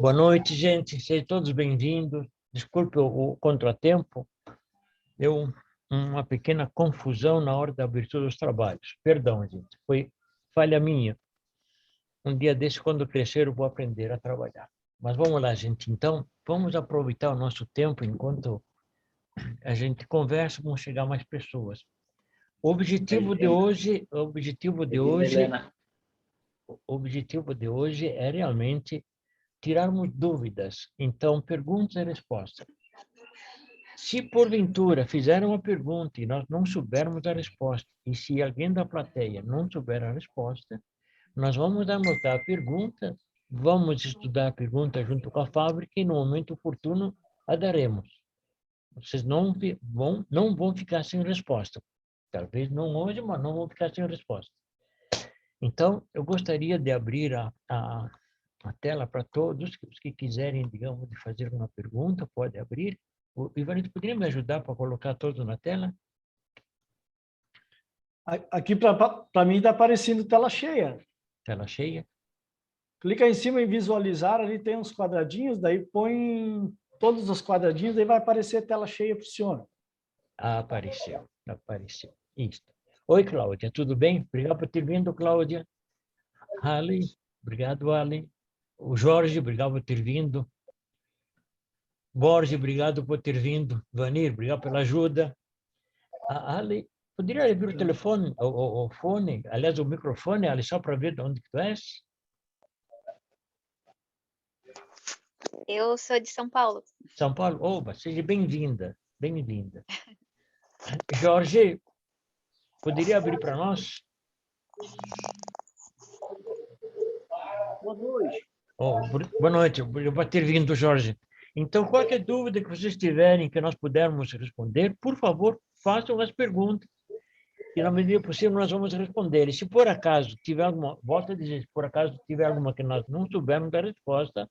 Boa noite, gente. Sejam todos bem-vindos. Desculpe o contratempo. Deu uma pequena confusão na hora da abertura dos trabalhos. Perdão, gente. Foi falha minha. Um dia desse, quando crescer, eu vou aprender a trabalhar. Mas vamos lá, gente. Então, vamos aproveitar o nosso tempo enquanto a gente conversa, vão chegar mais pessoas. O objetivo de hoje é realmente tirarmos dúvidas. Então, perguntas e respostas. Se porventura fizeram uma pergunta e nós não soubermos a resposta, e se alguém da plateia não souber a resposta, nós vamos anotar a pergunta, vamos estudar a pergunta junto com a fábrica e no momento oportuno a daremos. Vocês não vão ficar sem resposta. Talvez não hoje, mas não vão ficar sem resposta. Então, eu gostaria de abrir a tela para todos os que quiserem, digamos, de fazer uma pergunta, pode abrir. O Ivanito, poderia me ajudar para colocar todos na tela? Aqui para mim está aparecendo tela cheia. Tela cheia. Clica em cima em visualizar, ali tem uns quadradinhos, daí põe todos os quadradinhos, daí vai aparecer tela cheia para o senhor. Apareceu. Isso. Oi, Cláudia, tudo bem? Obrigado por ter vindo, Cláudia. Ali, obrigado, Ali. O Jorge, obrigado por ter vindo. Borges, obrigado por ter vindo. Vanir, obrigado pela ajuda. Ali, poderia abrir o telefone, o fone, aliás, o microfone, Ali, só para ver de onde tu és? Eu sou de São Paulo. São Paulo? Oba, seja bem-vinda, bem-vinda. Jorge, poderia abrir para nós? Boa noite. Boa noite, obrigado por ter vindo, Jorge. Então, qualquer dúvida que vocês tiverem que nós pudermos responder, por favor, façam as perguntas. E, na medida possível, nós vamos responder. E se por acaso tiver alguma, volto a dizer, se por acaso tiver alguma que nós não soubermos da resposta,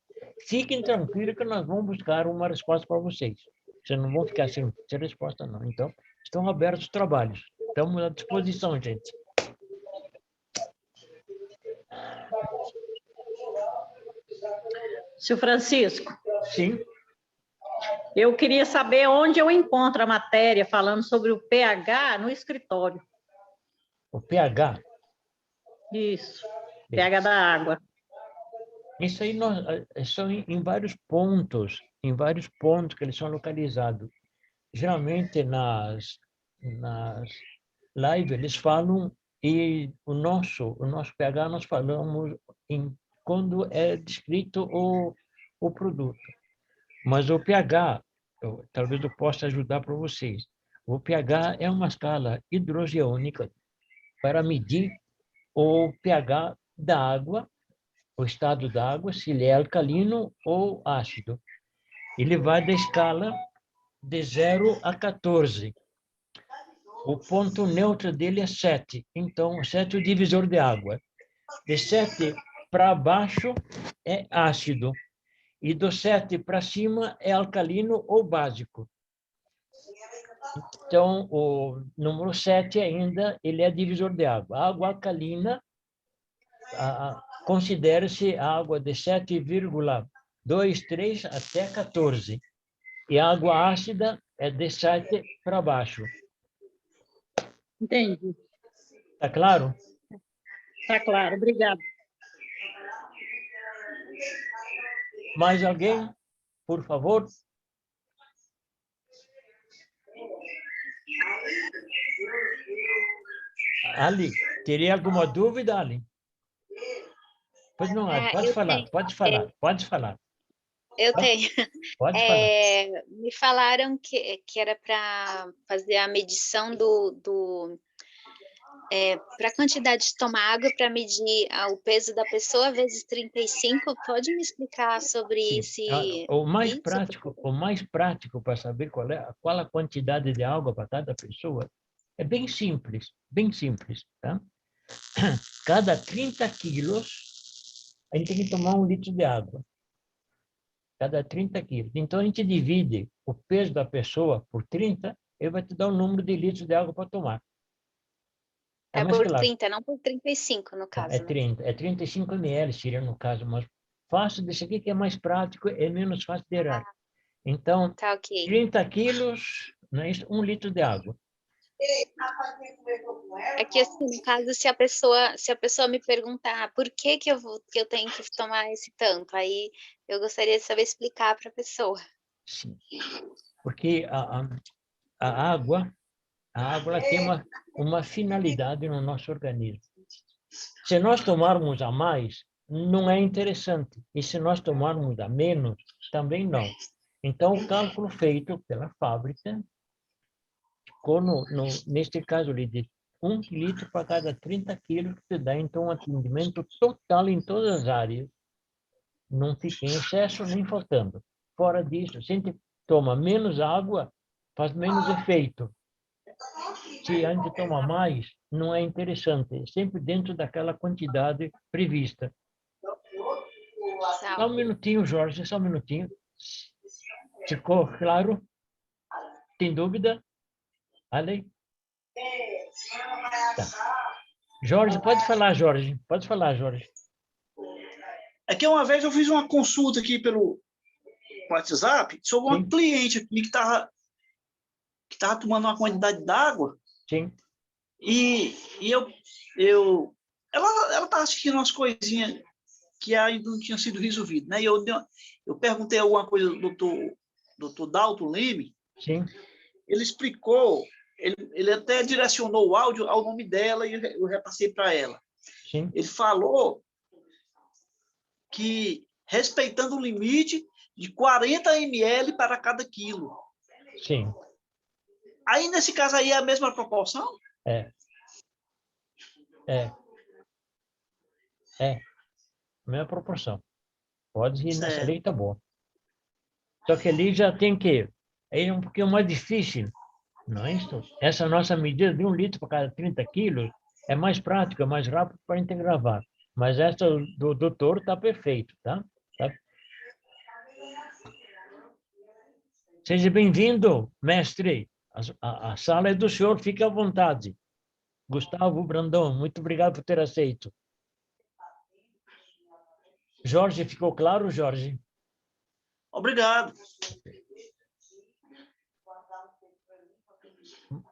fiquem tranquilos que nós vamos buscar uma resposta para vocês. Vocês não vão ficar sem resposta, não. Então, estão abertos os trabalhos. Estamos à disposição, gente. Senhor Francisco. Sim. Eu queria saber onde eu encontro a matéria falando sobre o pH no escritório. O pH? Isso, pH da água. Isso aí são em vários pontos que eles são localizados. Geralmente nas lives eles falam, e o nosso pH nós falamos quando é descrito o produto. Mas o pH, talvez eu possa ajudar para vocês. O pH é uma escala hidrogeônica para medir o pH da água, o estado da água, se ele é alcalino ou ácido. Ele vai da escala de 0 a 14. O ponto neutro dele é 7. Então, 7 é o divisor de água. De 7 para baixo é ácido. E do 7 para cima é alcalino ou básico. Então, o número 7 ainda, ele é divisor de água. A água alcalina, considera-se água de 7,23 até 14. E a água ácida é de 7 para baixo. Entendi. Está claro? Está claro, obrigada. Mais alguém, por favor? Ali, teria alguma dúvida, Ali? Pois não, Ali, pode falar. Eu tenho. Pode falar. Me falaram que era para fazer a medição para a quantidade de tomar água, para medir o peso da pessoa vezes 35. Pode me explicar sobre esse? O mais prático para saber qual a quantidade de água para cada pessoa é bem simples, tá? Cada 30 quilos, a gente tem que tomar 1 litro de água. Cada 30 quilos. Então, a gente divide o peso da pessoa por 30, ele vai te dar o número de litros de água para tomar. É É mais por claro. 30, não por 35, no caso, É né? 30, é 35 ml, seria no caso, mas faço desse aqui que é mais prático, é menos fácil de errar. Então, Tá ok. 30 quilos, não é isso? 1 litro de água. É que assim, no caso, se a pessoa me perguntar por que que eu tenho que tomar esse tanto, aí eu gostaria de saber explicar para a pessoa. Sim. Porque a água ela tem uma finalidade no nosso organismo. Se nós tomarmos a mais, não é interessante. E se nós tomarmos a menos, também não. Então, o cálculo feito pela fábrica ficou, neste caso, ali, de 1 litro para cada 30 quilos, que te dá, então, um atendimento total em todas as áreas. Não fica em excesso nem faltando. Fora disso, se a gente toma menos água, faz menos efeito. Se a gente toma mais, não é interessante. É sempre dentro daquela quantidade prevista. Tá? Só um minutinho, Jorge, só um minutinho. Ficou claro? Tem dúvida? Ale? Tá. Jorge, pode falar, Jorge. Pode falar, Jorge. É que uma vez eu fiz uma consulta aqui pelo WhatsApp sobre uma Sim. cliente aqui que estava tomando uma quantidade d'água Sim, e ela estava assistindo umas coisinhas que ainda não tinham sido resolvidas, né? E eu perguntei alguma coisa do doutor Dalton Leme, sim, ele explicou, ele até direcionou o áudio ao nome dela e eu repassei para ela. sim. Ele falou que respeitando o limite de 40 ml para cada quilo. Sim, Aí, nesse caso aí, é a mesma proporção? é. Mesma proporção. Pode ir nessa Certo. lei, tá bom. Só que ali já tem que... É um pouquinho mais difícil, não é isso? Essa nossa medida de 1 litro para cada 30 quilos é mais prática, é mais rápido para a gente gravar. Mas essa do doutor está perfeito, tá? Seja bem-vindo, mestre. A sala é do senhor, fique à vontade. Gustavo Brandão, muito obrigado por ter aceito. Jorge, ficou claro, Jorge? Obrigado.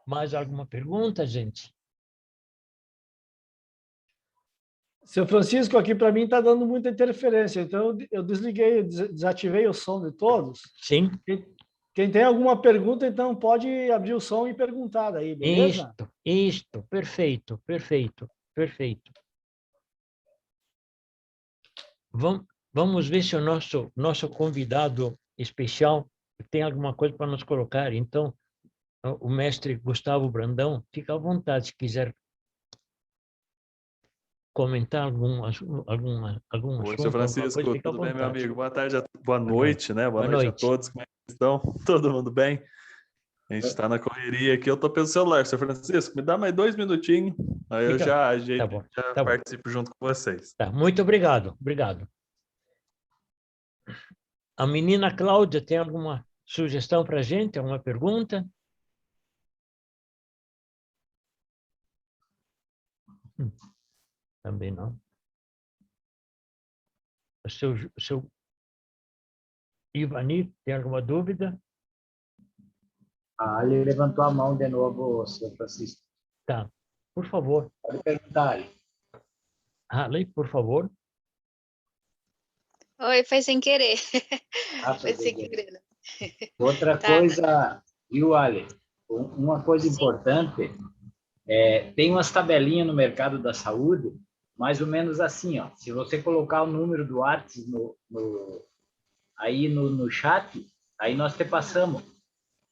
Mais alguma pergunta, gente? Seu Francisco, aqui para mim está dando muita interferência, então eu desliguei, desativei o som de todos. Sim. Quem tem alguma pergunta, então pode abrir o som e perguntar daí, beleza? Isto, perfeito, perfeito, perfeito. Vamos ver se o nosso convidado especial tem alguma coisa para nos colocar. Então, o mestre Gustavo Brandão, fica à vontade se quiser comentar algum Oi, assunto, seu Francisco, coisa, fica à tudo bem, meu vontade. amigo? Boa tarde, boa noite, né? Boa noite a todos, como é que estão? Todo mundo bem? A gente está na correria aqui, eu estou pelo celular. Seu Francisco, me dá mais 2 minutinhos, aí eu já ajeito, Tá bom, já tá bom. participo junto com vocês. Tá, muito obrigado, obrigado. A menina Cláudia tem alguma sugestão para a gente, alguma pergunta? Também não. O seu Ivani, tem alguma dúvida? Ele levantou a mão de novo, senhor Francisco. Tá, por favor. Pode perguntar, Ali. Ali, por favor. Oi, foi sem querer. Foi tudo sem bem. querer. Outra Tá. coisa, viu, Ali? Uma coisa importante, tem umas tabelinhas no mercado da saúde, mais ou menos assim, ó. Se você colocar o número do WhatsApp aí no chat, aí nós te passamos.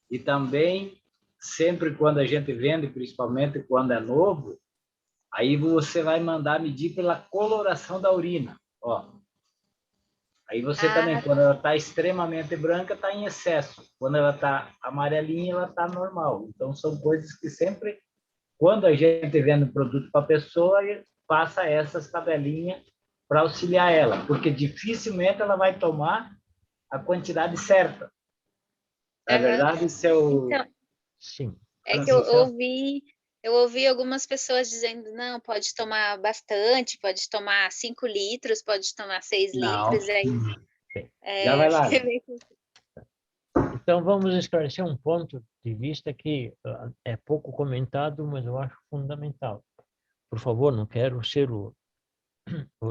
E também, sempre quando a gente vende, principalmente quando é novo, aí você vai mandar medir pela coloração da urina, ó. Aí você também, quando ela está extremamente branca, está em excesso. Quando ela está amarelinha, ela está normal. Então, são coisas que sempre, quando a gente vende o produto para a pessoa, passa essas tabelinhas para auxiliar ela, porque dificilmente ela vai tomar a quantidade certa. Na verdade, seu... Então, Sim. é que eu ouvi Eu ouvi algumas pessoas dizendo, não, pode tomar bastante, pode tomar 5 litros, pode tomar 6 Não. litros, aí Já vai lá. Então, vamos esclarecer um ponto de vista que é pouco comentado, mas eu acho fundamental. Por favor, não quero ser o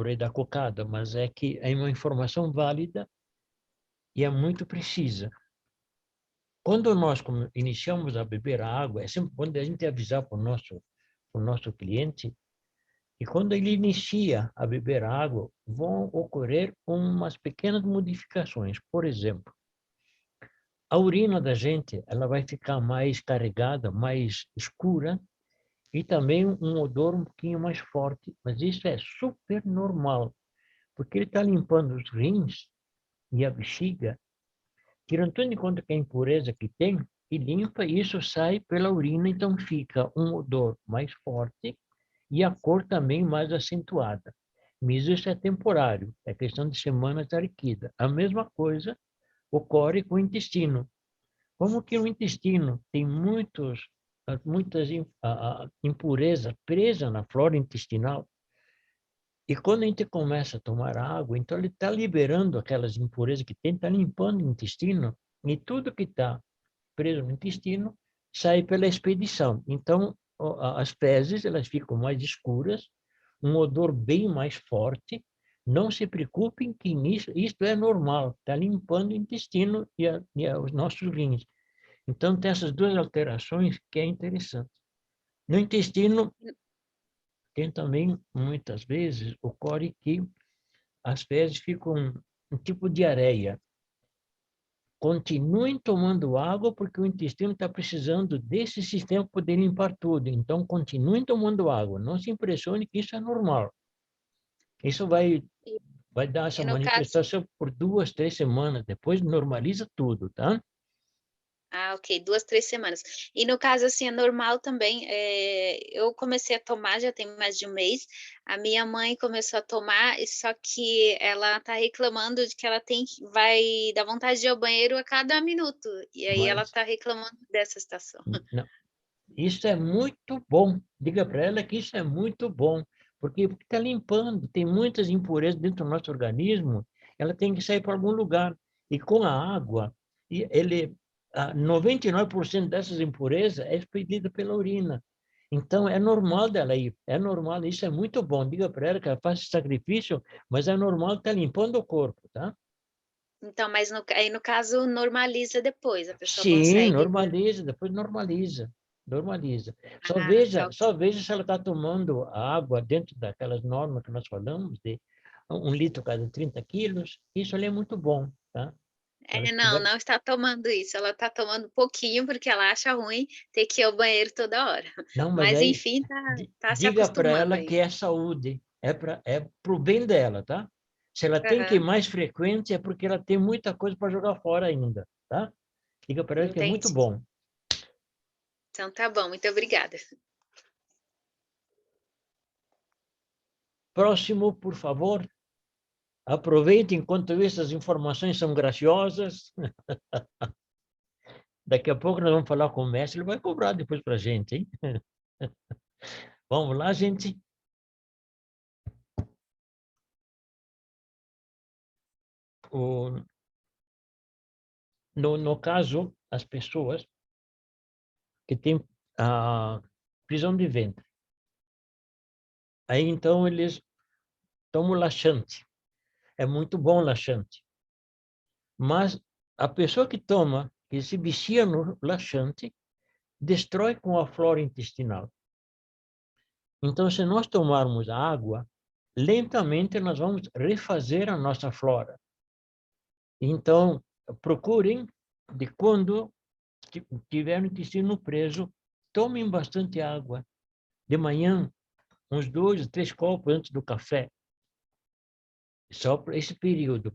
rei da cocada, mas é que é uma informação válida e é muito precisa. Quando nós iniciamos a beber a água, é sempre bom a gente avisar para o nosso cliente que quando ele inicia a beber a água, vão ocorrer umas pequenas modificações. Por exemplo, a urina da gente ela vai ficar mais carregada, mais escura, e também um odor um pouquinho mais forte, mas isso é super normal, porque ele está limpando os rins e a bexiga, tirando tudo em conta que a impureza que tem, e limpa, e isso sai pela urina, então fica um odor mais forte e a cor também mais acentuada. Mas isso é temporário, é questão de semanas da liquida. A mesma coisa ocorre com o intestino. Como que o intestino tem muitas impurezas presas na flora intestinal, e quando a gente começa a tomar água, então ele está liberando aquelas impurezas que tem, está limpando o intestino, e tudo que está preso no intestino sai pela expedição. Então, as fezes elas ficam mais escuras, um odor bem mais forte. Não se preocupem que isto é normal, está limpando o intestino e os nossos rins. Então, tem essas duas alterações que é interessante. No intestino, tem também, muitas vezes, ocorre que as fezes ficam um tipo de areia. Continuem tomando água, porque o intestino está precisando desse sistema para poder limpar tudo. Então, continuem tomando água. Não se impressione que isso é normal. Isso vai dar essa manifestação por 2, 3 semanas. Depois normaliza tudo, tá? Ah, ok, 2, 3 semanas. E no caso, assim, é normal também, eu comecei a tomar, já tem mais de um mês, a minha mãe começou a tomar, só que ela tá reclamando de que ela vai dar vontade de ir ao banheiro a cada minuto, e aí ela tá reclamando dessa situação. Não. Isso é muito bom. Diga para ela que isso é muito bom, porque está limpando, tem muitas impurezas dentro do nosso organismo, ela tem que sair para algum lugar. E com a água, 99% dessas impurezas é expelida pela urina. Então, é normal dela ir, é normal, isso é muito bom. Diga para ela que ela faça esse sacrifício, mas é normal estar limpando o corpo, tá? Então, mas aí no caso normaliza depois, a pessoa Sim, consegue. normaliza, depois normaliza. Normaliza. Só Ah, veja, tá. só veja se ela está tomando a água dentro daquelas normas que nós falamos, de 1 litro cada 30 quilos. Isso ali é muito bom, tá? Não está tomando isso, ela está tomando pouquinho, porque ela acha ruim ter que ir ao banheiro toda hora. Não, mas Mas aí, enfim, tá se diga para acostumando ela aí. que é saúde, é para o bem dela, tá? Se ela tem que ir Aham, mais frequente, é porque ela tem muita coisa para jogar fora ainda, tá? Diga para ela que é muito entendi. bom. Então tá bom, muito obrigada. Próximo, por favor. Aproveite enquanto essas informações são graciosas. Daqui a pouco nós vamos falar com o mestre, ele vai cobrar depois para a gente, hein? Vamos lá, gente. No caso, as pessoas que têm a prisão de ventre, aí então eles tomam laxante. É muito bom laxante. Mas a pessoa que se vicia no laxante, destrói com a flora intestinal. Então, se nós tomarmos água, lentamente nós vamos refazer a nossa flora. Então, procurem, de quando tiver o intestino preso, tomem bastante água. De manhã, uns 2, 3 copos antes do café. Só para esse período.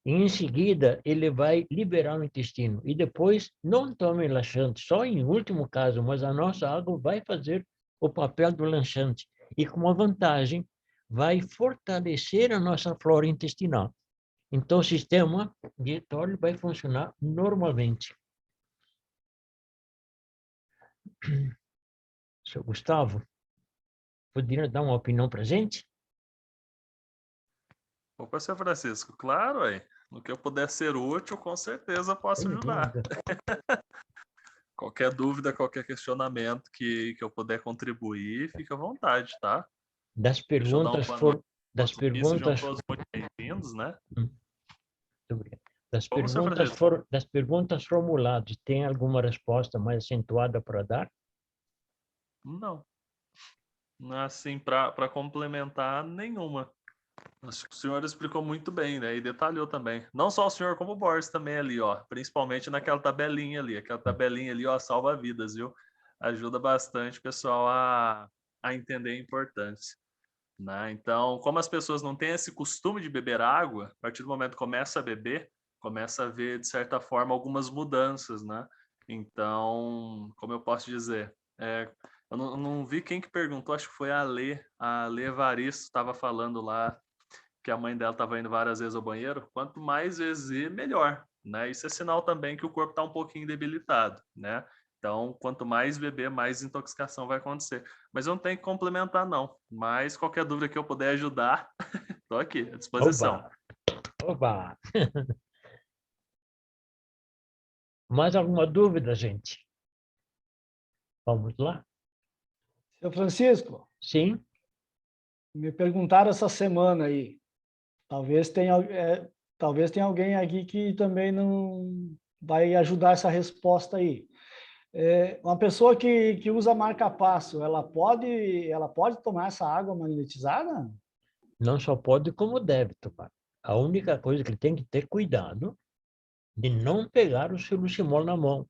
E em seguida, ele vai liberar o intestino. E depois, não tomem laxante, só em último caso, mas a nossa água vai fazer o papel do laxante. E com uma vantagem, vai fortalecer a nossa flora intestinal. Então, o sistema digestório vai funcionar normalmente. Seu Gustavo, poderia dar uma opinião para a gente? Opa, seu Francisco, claro, aí. No que eu puder ser útil, com certeza posso ajudar. Qualquer dúvida, qualquer questionamento que eu puder contribuir, fique à vontade, tá? Das perguntas foram... Das perguntas... Sejam todos muito bem-vindos, né? Muito obrigado. Das perguntas formuladas, tem alguma resposta mais acentuada para dar? Não. Assim, para complementar, nenhuma. Acho que o senhor explicou muito bem, né? E detalhou também. Não só o senhor, como o Boris também ali, ó. Principalmente naquela tabelinha ali. Aquela tabelinha ali, ó, salva vidas, viu? Ajuda bastante o pessoal a entender a importância, né? Então, como as pessoas não têm esse costume de beber água, a partir do momento que começa a beber, começa a ver, de certa forma, algumas mudanças, né? Então, como eu posso dizer? Eu não vi quem que perguntou, acho que foi a Lê Evaristo, estava falando lá que a mãe dela estava indo várias vezes ao banheiro. Quanto mais vezes ir, melhor, né? Isso é sinal também que o corpo está um pouquinho debilitado, né? Então, quanto mais beber, mais intoxicação vai acontecer. Mas eu não tenho que complementar, não. Mas qualquer dúvida que eu puder ajudar, estou aqui, à disposição. Oba! Mais alguma dúvida, gente? Vamos lá? Seu Francisco, Sim? me perguntaram essa semana aí. Talvez tenha alguém aqui que também não vai ajudar essa resposta aí. Uma pessoa que usa marca-passo, ela pode tomar essa água magnetizada? Não só pode, como deve tomar. A única coisa que ele tem que ter cuidado de não pegar o silucimol na mão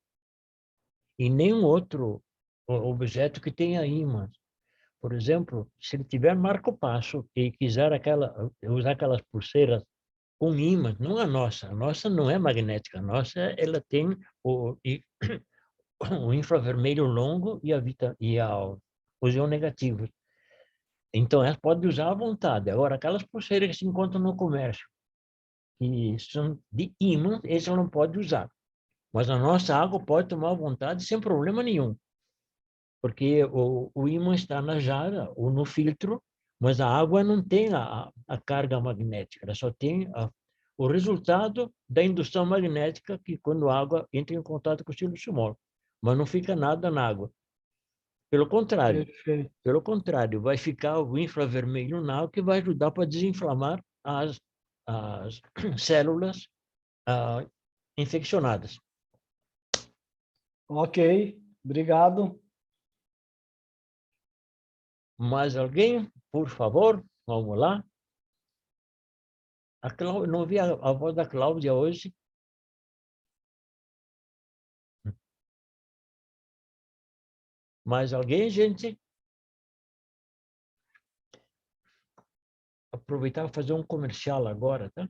e nenhum outro objeto que tenha ímã. Por exemplo, se ele tiver marca-passo e quiser usar aquelas pulseiras com ímã, não a nossa não é magnética, a nossa ela tem o infravermelho longo e os íons negativos. Então, ela pode usar à vontade. Agora, aquelas pulseiras que se encontram no comércio, que são de ímã, esse ela não pode usar. Mas a nossa água pode tomar à vontade sem problema nenhum. Porque o ímã está na jarra ou no filtro, mas a água não tem a carga magnética, ela só tem o resultado da indução magnética, que quando a água entra em contato com o silucimol. Mas não fica nada na água. Pelo contrário, vai ficar o infravermelho na água, que vai ajudar para desinflamar as células infeccionadas. Ok, obrigado. Mais alguém? Por favor, vamos lá. Não vi a voz da Cláudia hoje. Mais alguém, gente? Aproveitar e fazer um comercial agora, tá?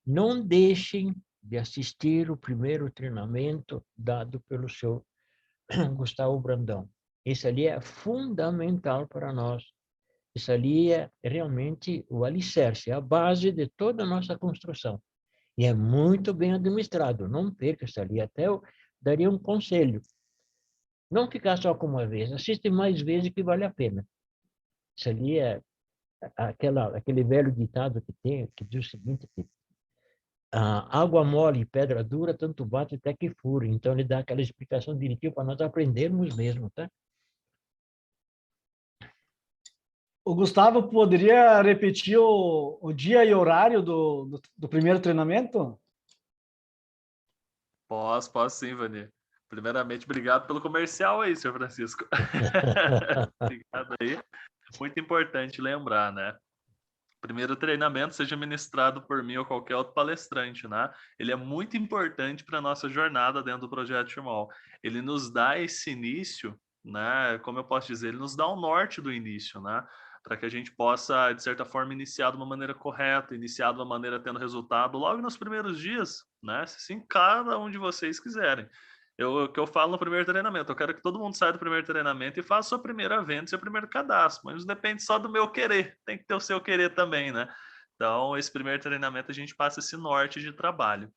Não deixem de assistir o primeiro treinamento dado pelo seu Gustavo Brandão. Esse ali é fundamental para nós. Isso ali é realmente o alicerce, a base de toda a nossa construção. E é muito bem administrado. Não perca isso ali. Até eu daria um conselho. Não ficar só com uma vez. Assiste mais vezes, que vale a pena. Isso ali é aquele velho ditado que diz o seguinte, que água mole e pedra dura, tanto bate até que fure. Então, ele dá aquela explicação direitinho para nós aprendermos mesmo, tá? O Gustavo poderia repetir o dia e horário do primeiro treinamento? Posso sim, Vani. Primeiramente, obrigado pelo comercial aí, senhor Francisco. Obrigado aí. Muito importante lembrar, né? Primeiro treinamento seja ministrado por mim ou qualquer outro palestrante, né? Ele é muito importante para a nossa jornada dentro do Projeto Shimol. Ele nos dá esse início, né? Como eu posso dizer, ele nos dá o norte do início, né? Para que a gente possa, de certa forma, iniciar de uma maneira correta, iniciar de uma maneira tendo resultado logo nos primeiros dias, né? Sim, cada um de vocês quiserem. O que eu falo no primeiro treinamento, eu quero que todo mundo saia do primeiro treinamento e faça sua primeira venda, seu primeiro cadastro, mas não depende só do meu querer, tem que ter o seu querer também, né? Então, esse primeiro treinamento a gente passa esse norte de trabalho.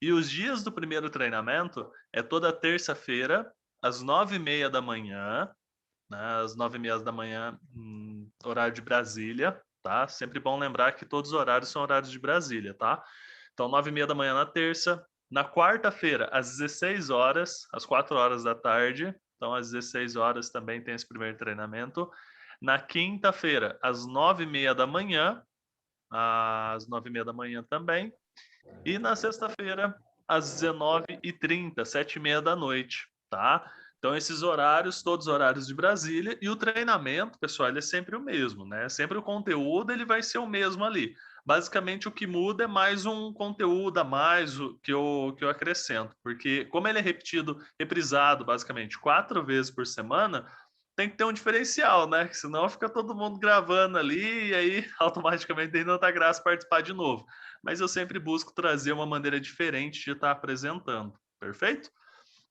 E os dias do primeiro treinamento é toda terça-feira, às 9h30 da manhã, né, às 9h30 da manhã, horário de Brasília, tá? Sempre bom lembrar que todos os horários são horários de Brasília, tá? Então, 9h30 da manhã na terça. Na quarta-feira, às 16 horas, às 4 horas da tarde. Então, às 16 horas também tem esse primeiro treinamento. Na quinta-feira, às 9h30 da manhã. Às 9h30 da manhã também. E na sexta-feira, às 19h30, 7h30 da noite, tá? Então, esses horários, todos os horários de Brasília. E o treinamento, pessoal, ele é sempre o mesmo, né? Sempre o conteúdo, ele vai ser o mesmo ali. Basicamente, o que muda é mais um conteúdo a mais que eu acrescento. Porque, como ele é repetido, reprisado, basicamente, 4 vezes por semana, tem que ter um diferencial, né? Senão fica todo mundo gravando ali e aí automaticamente tem tanta graça participar de novo. Mas eu sempre busco trazer uma maneira diferente de estar apresentando, perfeito?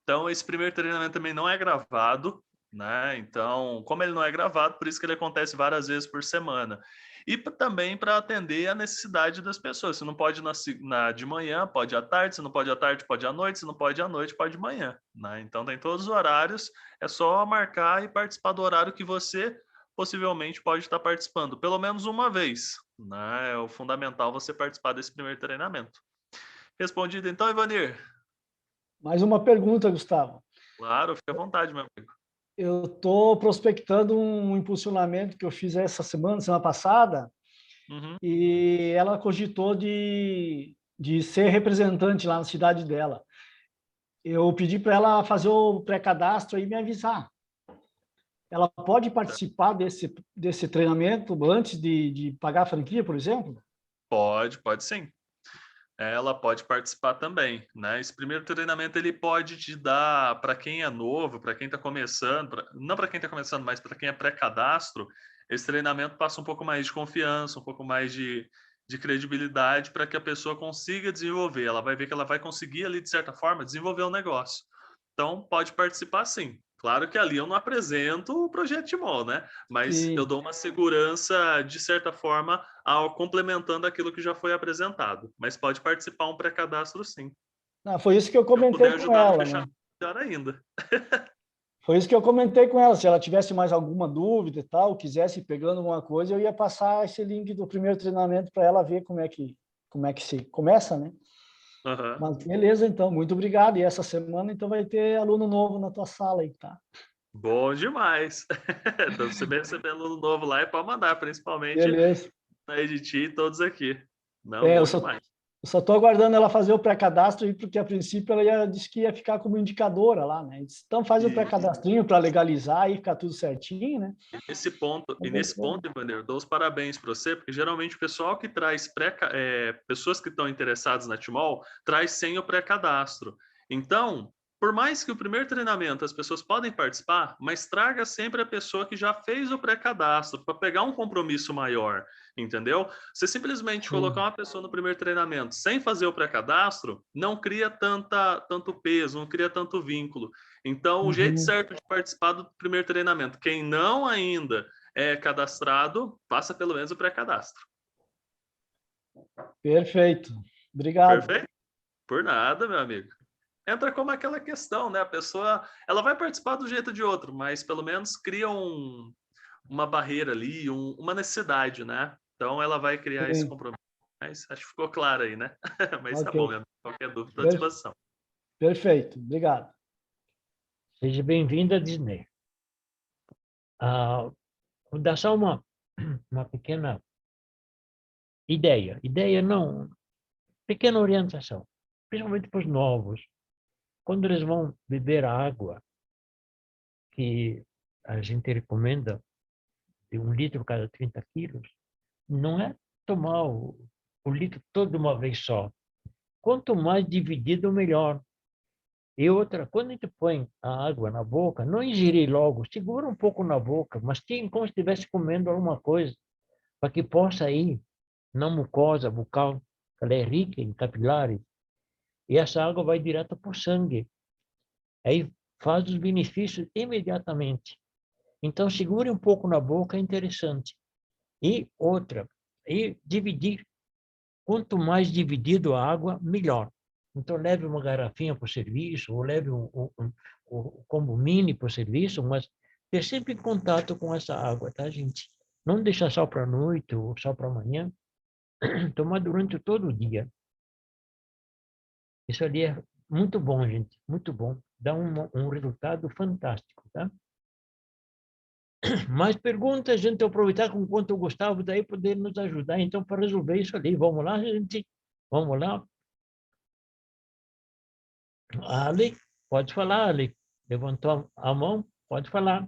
Então, esse primeiro treinamento também não é gravado, né? Então, como ele não é gravado, por isso que ele acontece várias vezes por semana. E também para atender a necessidade das pessoas. Você não pode de manhã, pode à tarde. Se não pode à tarde, pode à noite. Se não pode à noite, pode de manhã, né? Então, tem todos os horários. É só marcar e participar do horário que você possivelmente pode estar participando. Pelo menos uma vez, né? É o fundamental você participar desse primeiro treinamento. Respondido então, Ivanir? Mais uma pergunta, Gustavo. Claro, fique à vontade, meu amigo. Eu estou prospectando um impulsionamento que eu fiz essa semana passada, e ela cogitou de ser representante lá na cidade dela. Eu pedi para ela fazer o pré-cadastro e me avisar. Ela pode participar desse treinamento antes de pagar a franquia, por exemplo? Pode sim. Ela pode participar também, né? Esse primeiro treinamento ele pode te dar para quem é novo, para quem está começando, não para quem está começando, mas para quem é pré-cadastro, esse treinamento passa um pouco mais de confiança, um pouco mais de credibilidade para que a pessoa consiga desenvolver. Ela vai ver que ela vai conseguir ali, de certa forma, desenvolver o negócio. Então, pode participar sim. Claro que ali eu não apresento o projeto Timol, né? Mas Sim. eu dou uma segurança, de certa forma, complementando aquilo que já foi apresentado. Mas pode participar um pré-cadastro, sim. Não, foi isso que eu comentei com ajudar ela. no fechamento, melhor ainda. Foi isso que eu comentei com ela. Se ela tivesse mais alguma dúvida e tal, quisesse ir pegando alguma coisa, eu ia passar esse link do primeiro treinamento para ela ver como é que se começa, né? Mas beleza, então, muito obrigado. E essa semana, então, vai ter aluno novo na tua sala aí, tá? Bom demais. Então, se você receber aluno novo lá, é para mandar, principalmente Beleza. na Editi e todos aqui. Não, eu bom só demais. estou aguardando ela fazer o pré-cadastro, porque a princípio ela disse que ia ficar como indicadora lá, né? Então faz o pré-cadastrinho para legalizar e ficar tudo certinho, né? Nesse ponto, Ivanir, eu dou os parabéns para você, porque geralmente o pessoal que traz pessoas que estão interessadas na Timol traz sem o pré-cadastro. Então, por mais que o primeiro treinamento as pessoas podem participar, mas traga sempre a pessoa que já fez o pré-cadastro para pegar um compromisso maior, entendeu? Você simplesmente colocar uma pessoa no primeiro treinamento sem fazer o pré-cadastro, não cria tanto peso, não cria tanto vínculo. Então, o jeito certo de participar do primeiro treinamento, quem não ainda é cadastrado, faça pelo menos o pré-cadastro. Perfeito. Obrigado. Perfeito? Por nada, meu amigo. Entra como aquela questão, né? A pessoa, ela vai participar do jeito de outro, mas pelo menos cria uma barreira ali, uma necessidade, né? Então, ela vai criar esse compromisso. Mas acho que ficou claro aí, né? Mas tá bom, meu amigo. Qualquer dúvida, estou à disposição. Perfeito. Obrigado. Seja bem-vinda, Disney. Vou dar só uma pequena ideia. Ideia não, pequena orientação. Principalmente para os novos. Quando eles vão beber a água, que a gente recomenda de 1 litro cada 30 quilos, não é tomar o litro todo de uma vez só. Quanto mais dividido, melhor. E outra, quando a gente põe a água na boca, não ingerir logo, segura um pouco na boca, mastiga como se estivesse comendo alguma coisa, para que possa ir na mucosa bucal, ela é rica em capilares, e essa água vai direto para o sangue. Aí faz os benefícios imediatamente. Então, segure um pouco na boca, é interessante. E outra, e dividir. Quanto mais dividido a água, melhor. Então, leve uma garrafinha para o serviço, ou leve um combo mini para o serviço, mas ter sempre contato com essa água, tá, gente? Não deixar só para a noite ou só para amanhã. Tomar durante todo o dia. Isso ali é muito bom, gente. Muito bom. Dá um resultado fantástico, tá? Mais perguntas, gente, aproveitar com quanto o Gustavo daí poder nos ajudar, então, para resolver isso ali. Vamos lá, gente? Vamos lá. Ali, pode falar, Ali. Levantou a mão, pode falar.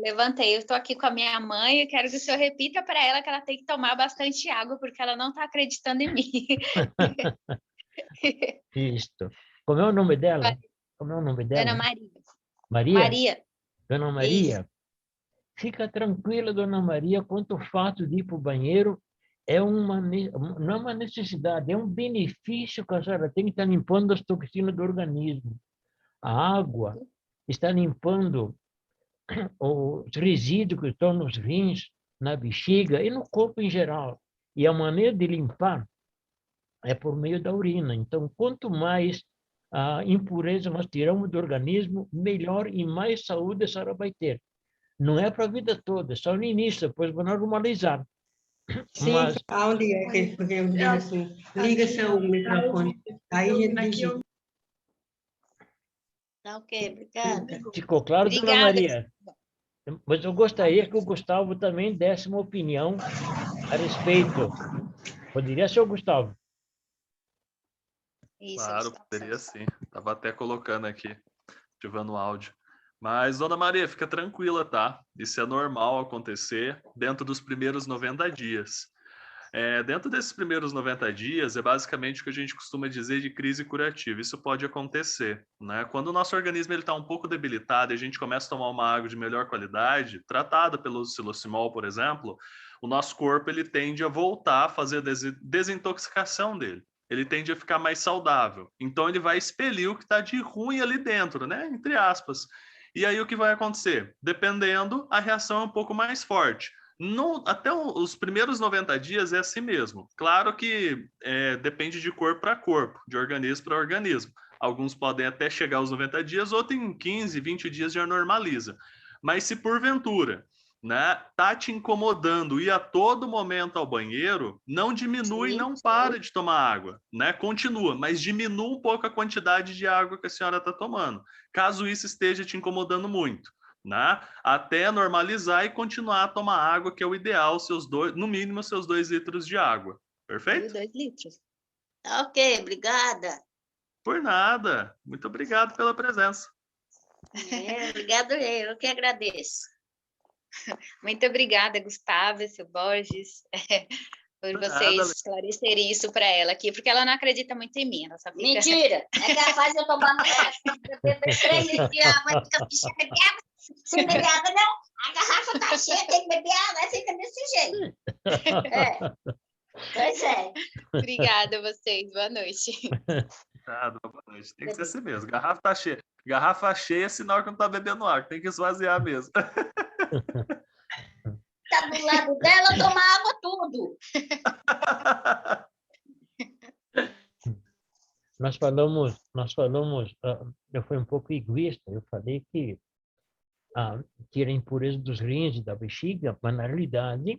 Levantei, eu estou aqui com a minha mãe e quero que o senhor repita para ela que ela tem que tomar bastante água, porque ela não está acreditando em mim. Isso. Como é o nome dela? Como é o nome dela? Dona Maria. Maria? Maria. Dona Maria? Fica tranquila, Dona Maria, quanto o fato de ir para o banheiro não é uma necessidade, é um benefício que a senhora tem que estar limpando as toxinas do organismo. A água está limpando os resíduos que estão nos rins, na bexiga e no corpo em geral. E a maneira de limpar é por meio da urina. Então, quanto mais impureza nós tiramos do organismo, melhor e mais saúde a senhora vai ter. Não é para a vida toda, é só no início, depois vai normalizar. Sim, Mas... onde é que porque eu digo assim, liga seu microfone, aí a gente digita. Tá ok, obrigada. Ficou claro, Obrigada. Dona Maria? Mas eu gostaria que o Gustavo também desse uma opinião a respeito. Poderia ser o Gustavo? Isso, Claro, Gustavo. poderia sim. Estava até colocando aqui, ativando o áudio. Mas, Dona Maria, fica tranquila, tá? Isso é normal acontecer dentro dos primeiros 90 dias. Dentro desses primeiros 90 dias, é basicamente o que a gente costuma dizer de crise curativa. Isso pode acontecer, né? Quando o nosso organismo está um pouco debilitado e a gente começa a tomar uma água de melhor qualidade, tratada pelo silocimol, por exemplo, o nosso corpo ele tende a voltar a fazer a desintoxicação dele. Ele tende a ficar mais saudável. Então, ele vai expelir o que está de ruim ali dentro, né? Entre aspas. E aí, o que vai acontecer? Dependendo, a reação é um pouco mais forte. Até os primeiros 90 dias é assim mesmo. Claro que depende de corpo para corpo, de organismo para organismo. Alguns podem até chegar aos 90 dias, outros em 15, 20 dias já normaliza. Mas se porventura, né, tá te incomodando e a todo momento ao banheiro, não diminui, não para de tomar água, né? Continua, mas diminua um pouco a quantidade de água que a senhora está tomando, caso isso esteja te incomodando muito. Né? Até normalizar e continuar a tomar água, que é o ideal, no mínimo seus 2 litros de água. Perfeito? 2 litros. Ok, obrigada. Por nada. Muito obrigado pela presença. Obrigado, eu que agradeço. Muito obrigada, Gustavo, seu Borges, por vocês esclarecerem isso para ela aqui, porque ela não acredita muito em mim. Ela só fica... Mentira! É capaz de eu tomar 3 litros de água, fica pichando de água. Se não beber água, não. A garrafa tá cheia, tem que beber água, aí fica desse jeito. Pois é. Obrigada a vocês, boa noite. Boa noite. Tem que ser assim mesmo. Garrafa tá cheia. Garrafa cheia é sinal que não tá bebendo água. Tem que esvaziar mesmo. Tá do lado dela, toma água tudo. Nós falamos, eu fui um pouco egoísta, eu falei que tira a impureza dos rins e da bexiga, mas na realidade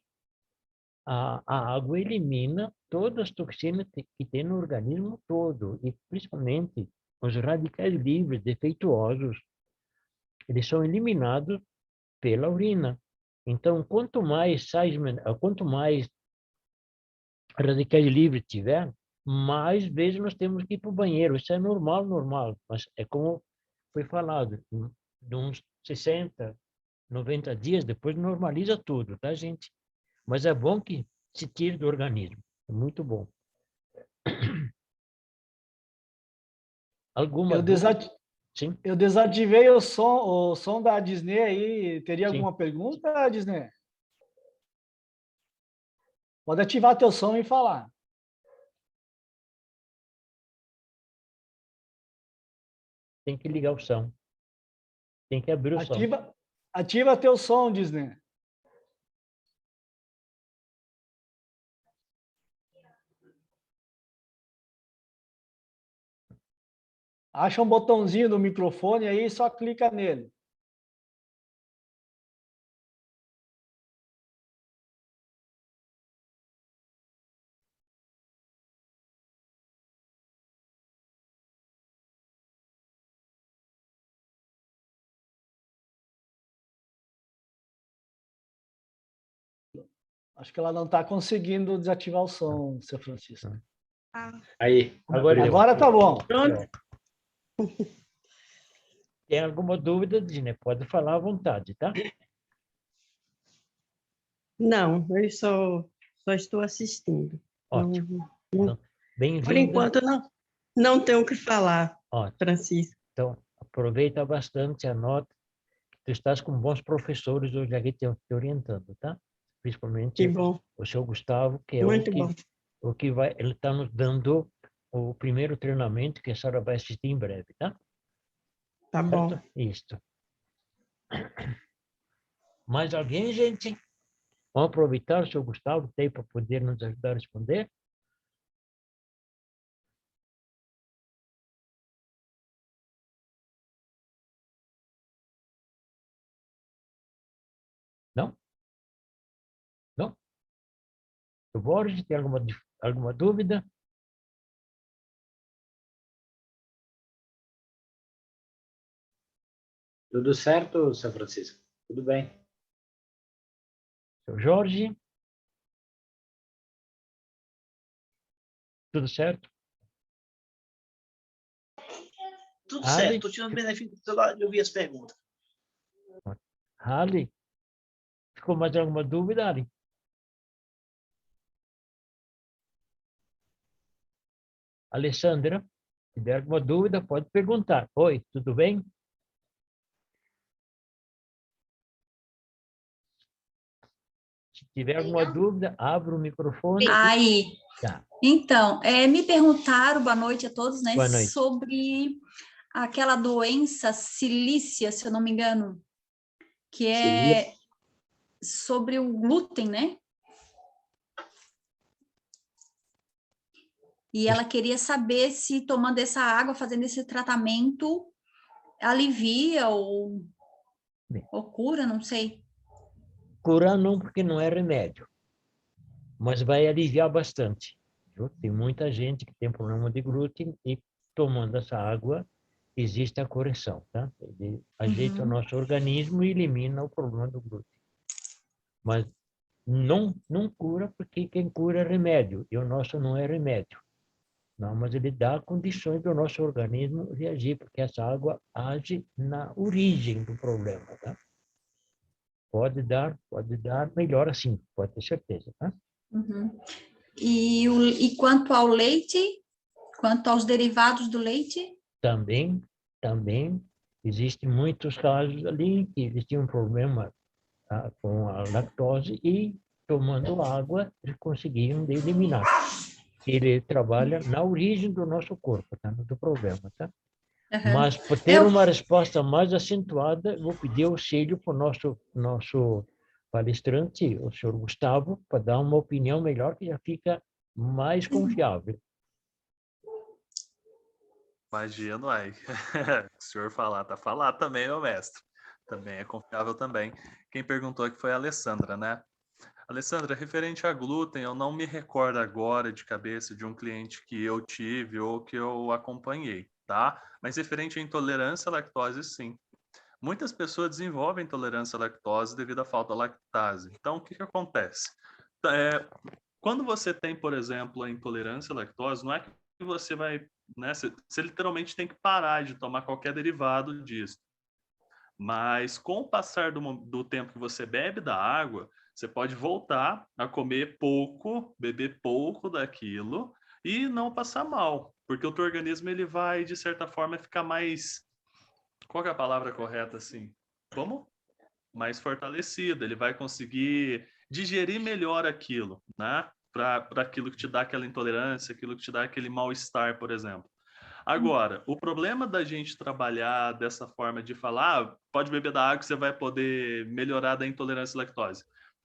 a água elimina todas as toxinas que tem no organismo todo, e principalmente os radicais livres, defeituosos, eles são eliminados pela urina. Então, quanto mais radicais livres tiver, mais vezes nós temos que ir para o banheiro. Isso é normal, mas é como foi falado, de uns 60, 90 dias, depois normaliza tudo, tá, gente? Mas é bom que se tire do organismo. É muito bom. Alguma dúvida? Sim. Eu desativei o som da Disney aí. Teria Sim. alguma pergunta, Disney? Pode ativar teu som e falar. Tem que ligar o som. Tem que abrir o som. Ativa teu som, Disney. Acha um botãozinho no microfone aí, só clica nele. Acho que ela não está conseguindo desativar o som, seu Francisco. Aí, Agora tá bom. Pronto. Tem alguma dúvida, Dina? Pode falar à vontade, tá? Não, eu só estou assistindo. Ótimo. Não- Então, bem-vinda. Por enquanto, não tenho o que falar, Ótimo. Francisco. Então, aproveita bastante, anota. Tu estás com bons professores hoje aqui te orientando, tá? Principalmente Que bom, o seu Gustavo, que é muito bom. o que vai, ele está nos dando o primeiro treinamento que a senhora vai assistir em breve, tá? Tá bom. Certo? Isso. Mais alguém, gente? Vamos aproveitar o seu Gustavo tem para poder nos ajudar a responder? Não? Não? O Borges, tem alguma dúvida? tudo certo, São Francisco? Tudo bem. Seu Jorge? Tudo certo? Tudo Ali? certo, estou tirando benefício de ouvir as perguntas. Ali? Ficou mais alguma dúvida, Ali? Alessandra, se tiver alguma dúvida, pode perguntar. Oi, tudo bem? Se tiver alguma dúvida, abra o microfone. Aí, Tá. então, me perguntaram, boa noite a todos, né, Boa noite. sobre aquela doença cilícia, se eu não me engano, que é sobre o glúten, né? E ela queria saber se tomando essa água, fazendo esse tratamento, alivia ou cura, não sei. Curar não, porque não é remédio, mas vai aliviar bastante. Viu? Tem muita gente que tem problema de glúten e tomando essa água existe a correção, tá? Ele ajeita o nosso organismo e elimina o problema do glúten. Mas não cura, porque quem cura é remédio, e o nosso não é remédio. Não, mas ele dá condições do nosso organismo reagir, porque essa água age na origem do problema, tá? Pode dar melhor assim, pode ter certeza, tá? Uhum. E quanto ao leite, quanto aos derivados do leite? Também existem muitos casos ali que existia um problema com a lactose e tomando água eles conseguiam eliminar. Ele trabalha na origem do nosso corpo, tá? Do problema, tá? Uhum. Mas para ter uma resposta mais acentuada, vou pedir auxílio para o nosso palestrante, o senhor Gustavo, para dar uma opinião melhor, que já fica mais confiável. Imagino aí. O senhor falar, tá falado também, meu mestre. Também é confiável também. Quem perguntou aqui foi a Alessandra, né? Alessandra, referente a glúten, eu não me recordo agora de cabeça de um cliente que eu tive ou que eu acompanhei, tá? Mas referente à intolerância à lactose, sim. Muitas pessoas desenvolvem intolerância à lactose devido à falta de lactase. Então, o que acontece? Quando você tem, por exemplo, a intolerância à lactose, não é que você vai, né? Você literalmente tem que parar de tomar qualquer derivado disso. Mas com o passar do tempo que você bebe da água, você pode voltar a comer pouco, beber pouco daquilo e não passar mal, porque o teu organismo ele vai, de certa forma, ficar mais... Qual é a palavra correta, assim? Mais fortalecido, ele vai conseguir digerir melhor aquilo, né? Para aquilo que te dá aquela intolerância, aquilo que te dá aquele mal-estar, por exemplo. Agora, o problema da gente trabalhar dessa forma de falar, pode beber da água que você vai poder melhorar da intolerância à lactose.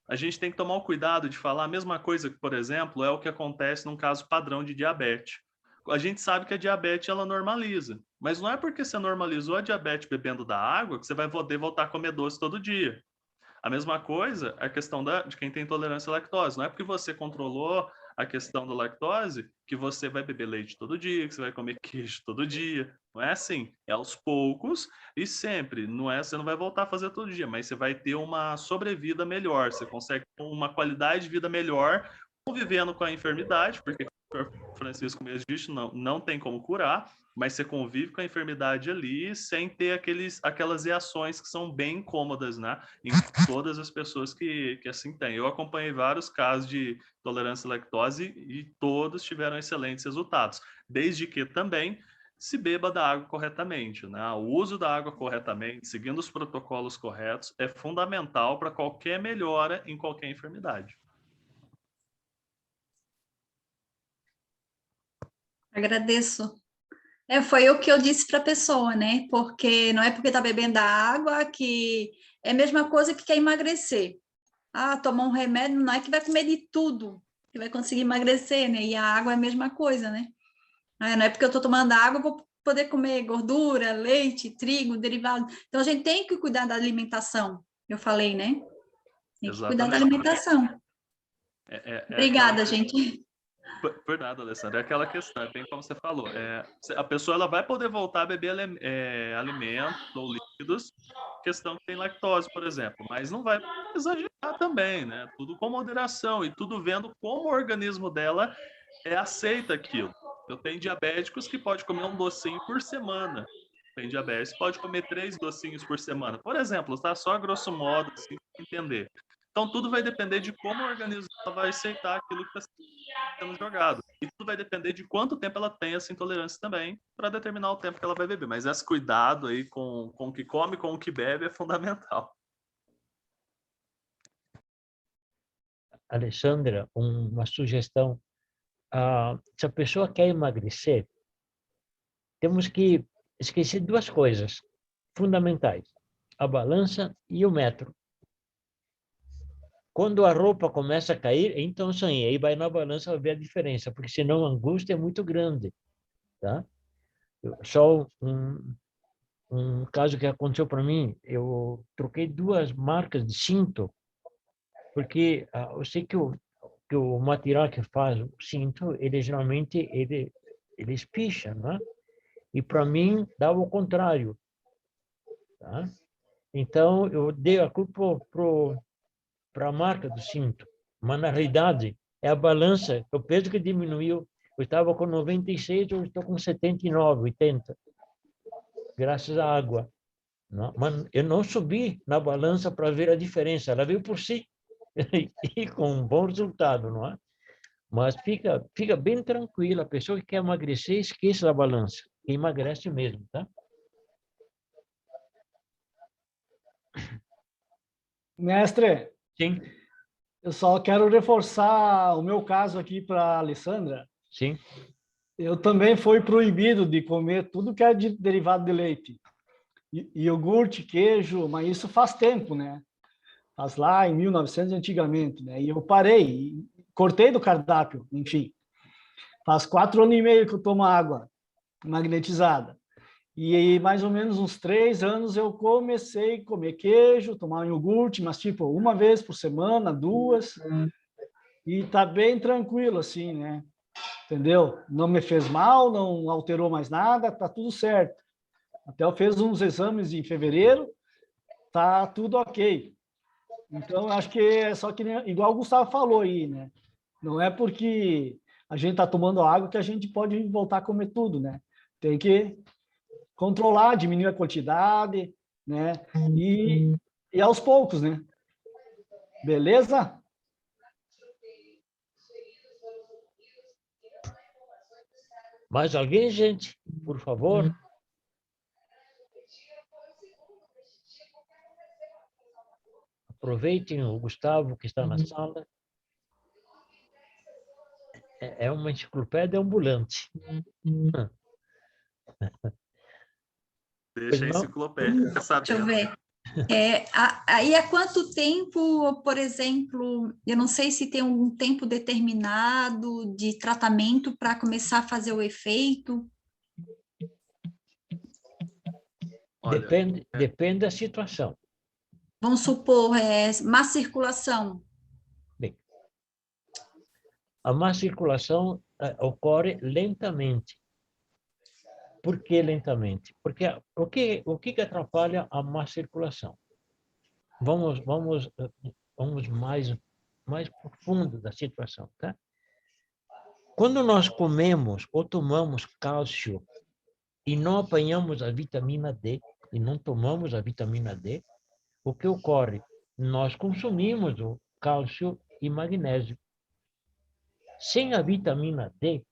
A gente tem que tomar o cuidado de falar a mesma coisa que, por exemplo, é o que acontece num caso padrão de diabetes. A gente sabe que a diabetes ela normaliza, mas não é porque você normalizou a diabetes bebendo da água que você vai poder voltar a comer doce todo dia. A mesma coisa é a questão de quem tem intolerância à lactose. Não é porque você controlou a questão da lactose, que você vai beber leite todo dia, que você vai comer queijo todo dia. Não é assim, é aos poucos e sempre. Não é, você não vai voltar a fazer todo dia, mas você vai ter uma sobrevida melhor, você consegue ter uma qualidade de vida melhor, convivendo com a enfermidade, porque o Francisco mesmo disse, não tem como curar, mas você convive com a enfermidade ali sem ter aquelas reações que são bem incômodas, né? Em todas as pessoas que assim têm. Eu acompanhei vários casos de intolerância à lactose e todos tiveram excelentes resultados, desde que também se beba da água corretamente, né? O uso da água corretamente, seguindo os protocolos corretos, é fundamental para qualquer melhora em qualquer enfermidade. Agradeço. Foi o que eu disse para a pessoa, né? Porque não é porque está bebendo a água que é a mesma coisa que quer emagrecer. Tomar um remédio não é que vai comer de tudo que vai conseguir emagrecer, né? E a água é a mesma coisa, né? Não é porque eu estou tomando água que eu vou poder comer gordura, leite, trigo, derivado. Então, a gente tem que cuidar da alimentação. Eu falei, né? Tem que cuidar da alimentação. Obrigada, gente. Por nada, Alessandra. É aquela questão, bem como você falou. A pessoa ela vai poder voltar a beber alimentos ou líquidos, questão que tem lactose, por exemplo, mas não vai exagerar também, né? Tudo com moderação e tudo vendo como o organismo dela aceita aquilo. Eu tenho diabéticos que pode comer um docinho por semana. Tem diabetes, pode comer 3 docinhos por semana. Por exemplo, tá? Só a grosso modo, assim, para entender. Então, tudo vai depender de como o organismo vai aceitar aquilo que está sendo jogado. E tudo vai depender de quanto tempo ela tem essa intolerância também, para determinar o tempo que ela vai beber. Mas esse cuidado aí com o que come, com o que bebe, é fundamental. Alessandra, uma sugestão. Se a pessoa quer emagrecer, temos que esquecer 2 coisas fundamentais: a balança e o metro. Quando a roupa começa a cair, então sim, aí vai na balança vai ver a diferença, porque senão a angústia é muito grande, tá? Só um caso que aconteceu para mim, eu troquei 2 marcas de cinto, porque eu sei que o material que faz o cinto, ele geralmente ele espicha, né? E para mim dava o contrário, tá? Então eu dei a culpa para a marca do cinto, mas na realidade é a balança, o peso que diminuiu. Eu estava com 96, hoje estou com 79, 80, graças à água. Não? Mas eu não subi na balança para ver a diferença, ela veio por si e com um bom resultado, não é? Mas fica bem tranquila, a pessoa que quer emagrecer, esqueça da balança, que emagrece mesmo, tá? Mestre, Sim. Eu só quero reforçar o meu caso aqui para a Alessandra. Sim. Eu também fui proibido de comer tudo que é derivado de leite. Iogurte, queijo, mas isso faz tempo, né? Faz lá em 1900 antigamente, né? E eu parei, cortei do cardápio, enfim. Faz 4 anos e meio que eu tomo água magnetizada. E mais ou menos uns 3 anos eu comecei a comer queijo, tomar iogurte, mas tipo 1 vez por semana, 2, e tá bem tranquilo assim, né? Entendeu? Não me fez mal, não alterou mais nada, tá tudo certo. Até eu fiz uns exames em fevereiro, tá tudo ok. Então eu acho que é só que igual o Gustavo falou aí, né? Não é porque a gente tá tomando água que a gente pode voltar a comer tudo, né? Tem que controlar, diminuir a quantidade, né? E aos poucos, né? Beleza? Mais alguém, gente? Por favor. Aproveitem o Gustavo que está na sala. É uma enciclopédia ambulante. Deixa a enciclopédia, sabe? Deixa eu ver. Aí há quanto tempo, por exemplo, eu não sei se tem um tempo determinado de tratamento para começar a fazer o efeito? Depende da situação. Vamos supor, má circulação. Bem, A má circulação ocorre lentamente. Por que lentamente? Porque o que atrapalha a má circulação? Vamos mais profundo da situação, tá? Quando nós comemos ou tomamos cálcio e não apanhamos a vitamina D, e não tomamos a vitamina D, o que ocorre? Nós consumimos o cálcio e magnésio. Sem a vitamina D,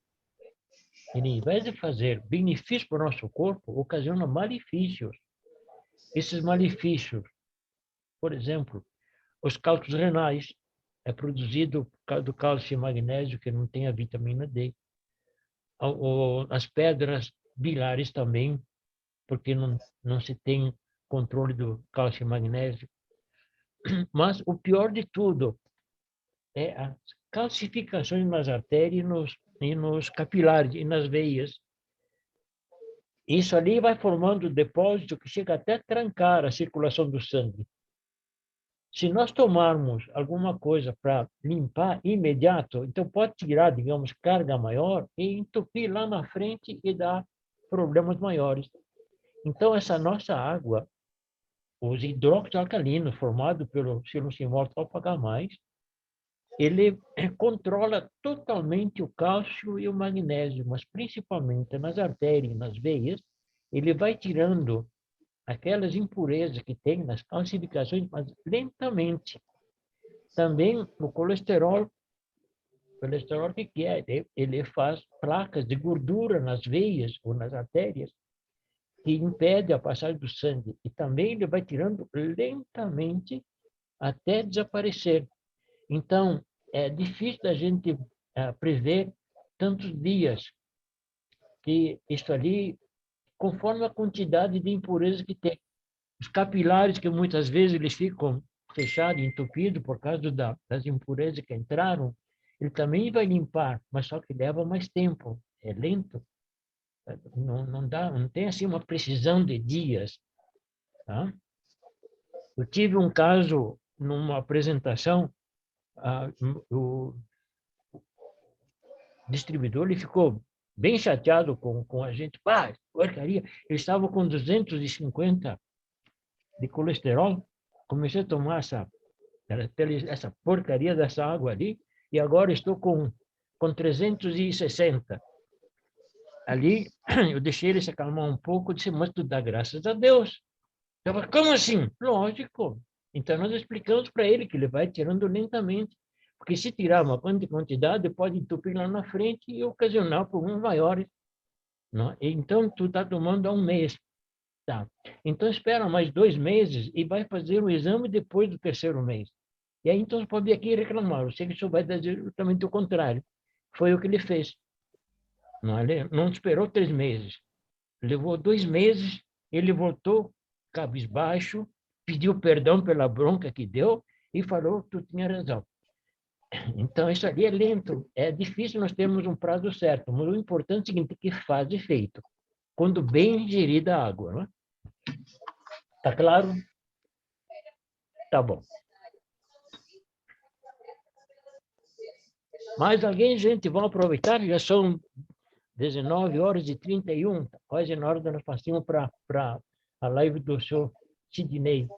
ele, em vez de fazer benefício para o nosso corpo, ocasiona malefícios. Esses malefícios, por exemplo, os cálculos renais, é produzido por causa do cálcio e magnésio, que não tem a vitamina D. As pedras biliares também, porque não se tem controle do cálcio e magnésio. Mas o pior de tudo é as calcificações nas artérias e nos capilares e nas veias. Isso ali vai formando depósito que chega até a trancar a circulação do sangue. Se nós tomarmos alguma coisa para limpar imediato, então pode tirar, digamos, carga maior e entupir lá na frente e dar problemas maiores. Então, essa nossa água, os hidróxidos alcalinos formados pelo silocimol alfa-H+, ele controla totalmente o cálcio e o magnésio, mas principalmente nas artérias e nas veias, ele vai tirando aquelas impurezas que tem nas calcificações, mas lentamente. Também o colesterol o que é? Ele faz placas de gordura nas veias ou nas artérias, que impede a passagem do sangue. E também ele vai tirando lentamente até desaparecer. Então, é difícil da gente prever tantos dias que isso ali, conforme a quantidade de impureza que tem. Os capilares, que muitas vezes eles ficam fechados, entupidos por causa das impurezas que entraram, ele também vai limpar, mas só que leva mais tempo, é lento. Não tem assim uma precisão de dias. Tá? Eu tive um caso numa apresentação, o distribuidor ele ficou bem chateado com a gente. Porcaria, eles estavam com 250 de colesterol, comecei a tomar essa porcaria dessa água ali, e agora estou com 360. Ali, eu deixei ele se acalmar um pouco, disse, mas tu dá graças a Deus. Eu falei, como assim? Lógico. Então, nós explicamos para ele que ele vai tirando lentamente, porque se tirar uma quantidade, pode entupir lá na frente e ocasionar problemas maiores. Não? Então, tu está tomando há um mês. Tá. Então, espera mais 2 meses e vai fazer o exame depois do 3º mês. E aí, então, você pode vir aqui e reclamar. Eu sei que o senhor vai dizer exatamente o contrário. Foi o que ele fez. Ele não esperou 3 meses. Levou 2 meses, ele voltou cabisbaixo, pediu perdão pela bronca que deu e falou que tu tinha razão. Então, isso ali é lento. É difícil nós termos um prazo certo, mas o importante é o seguinte, que faz efeito. Quando bem ingerida a água, não é? Tá claro? Tá bom. Mais alguém, gente? Vamos aproveitar, já são 19h31, quase na hora de nós passarmos para a live do senhor Sidney.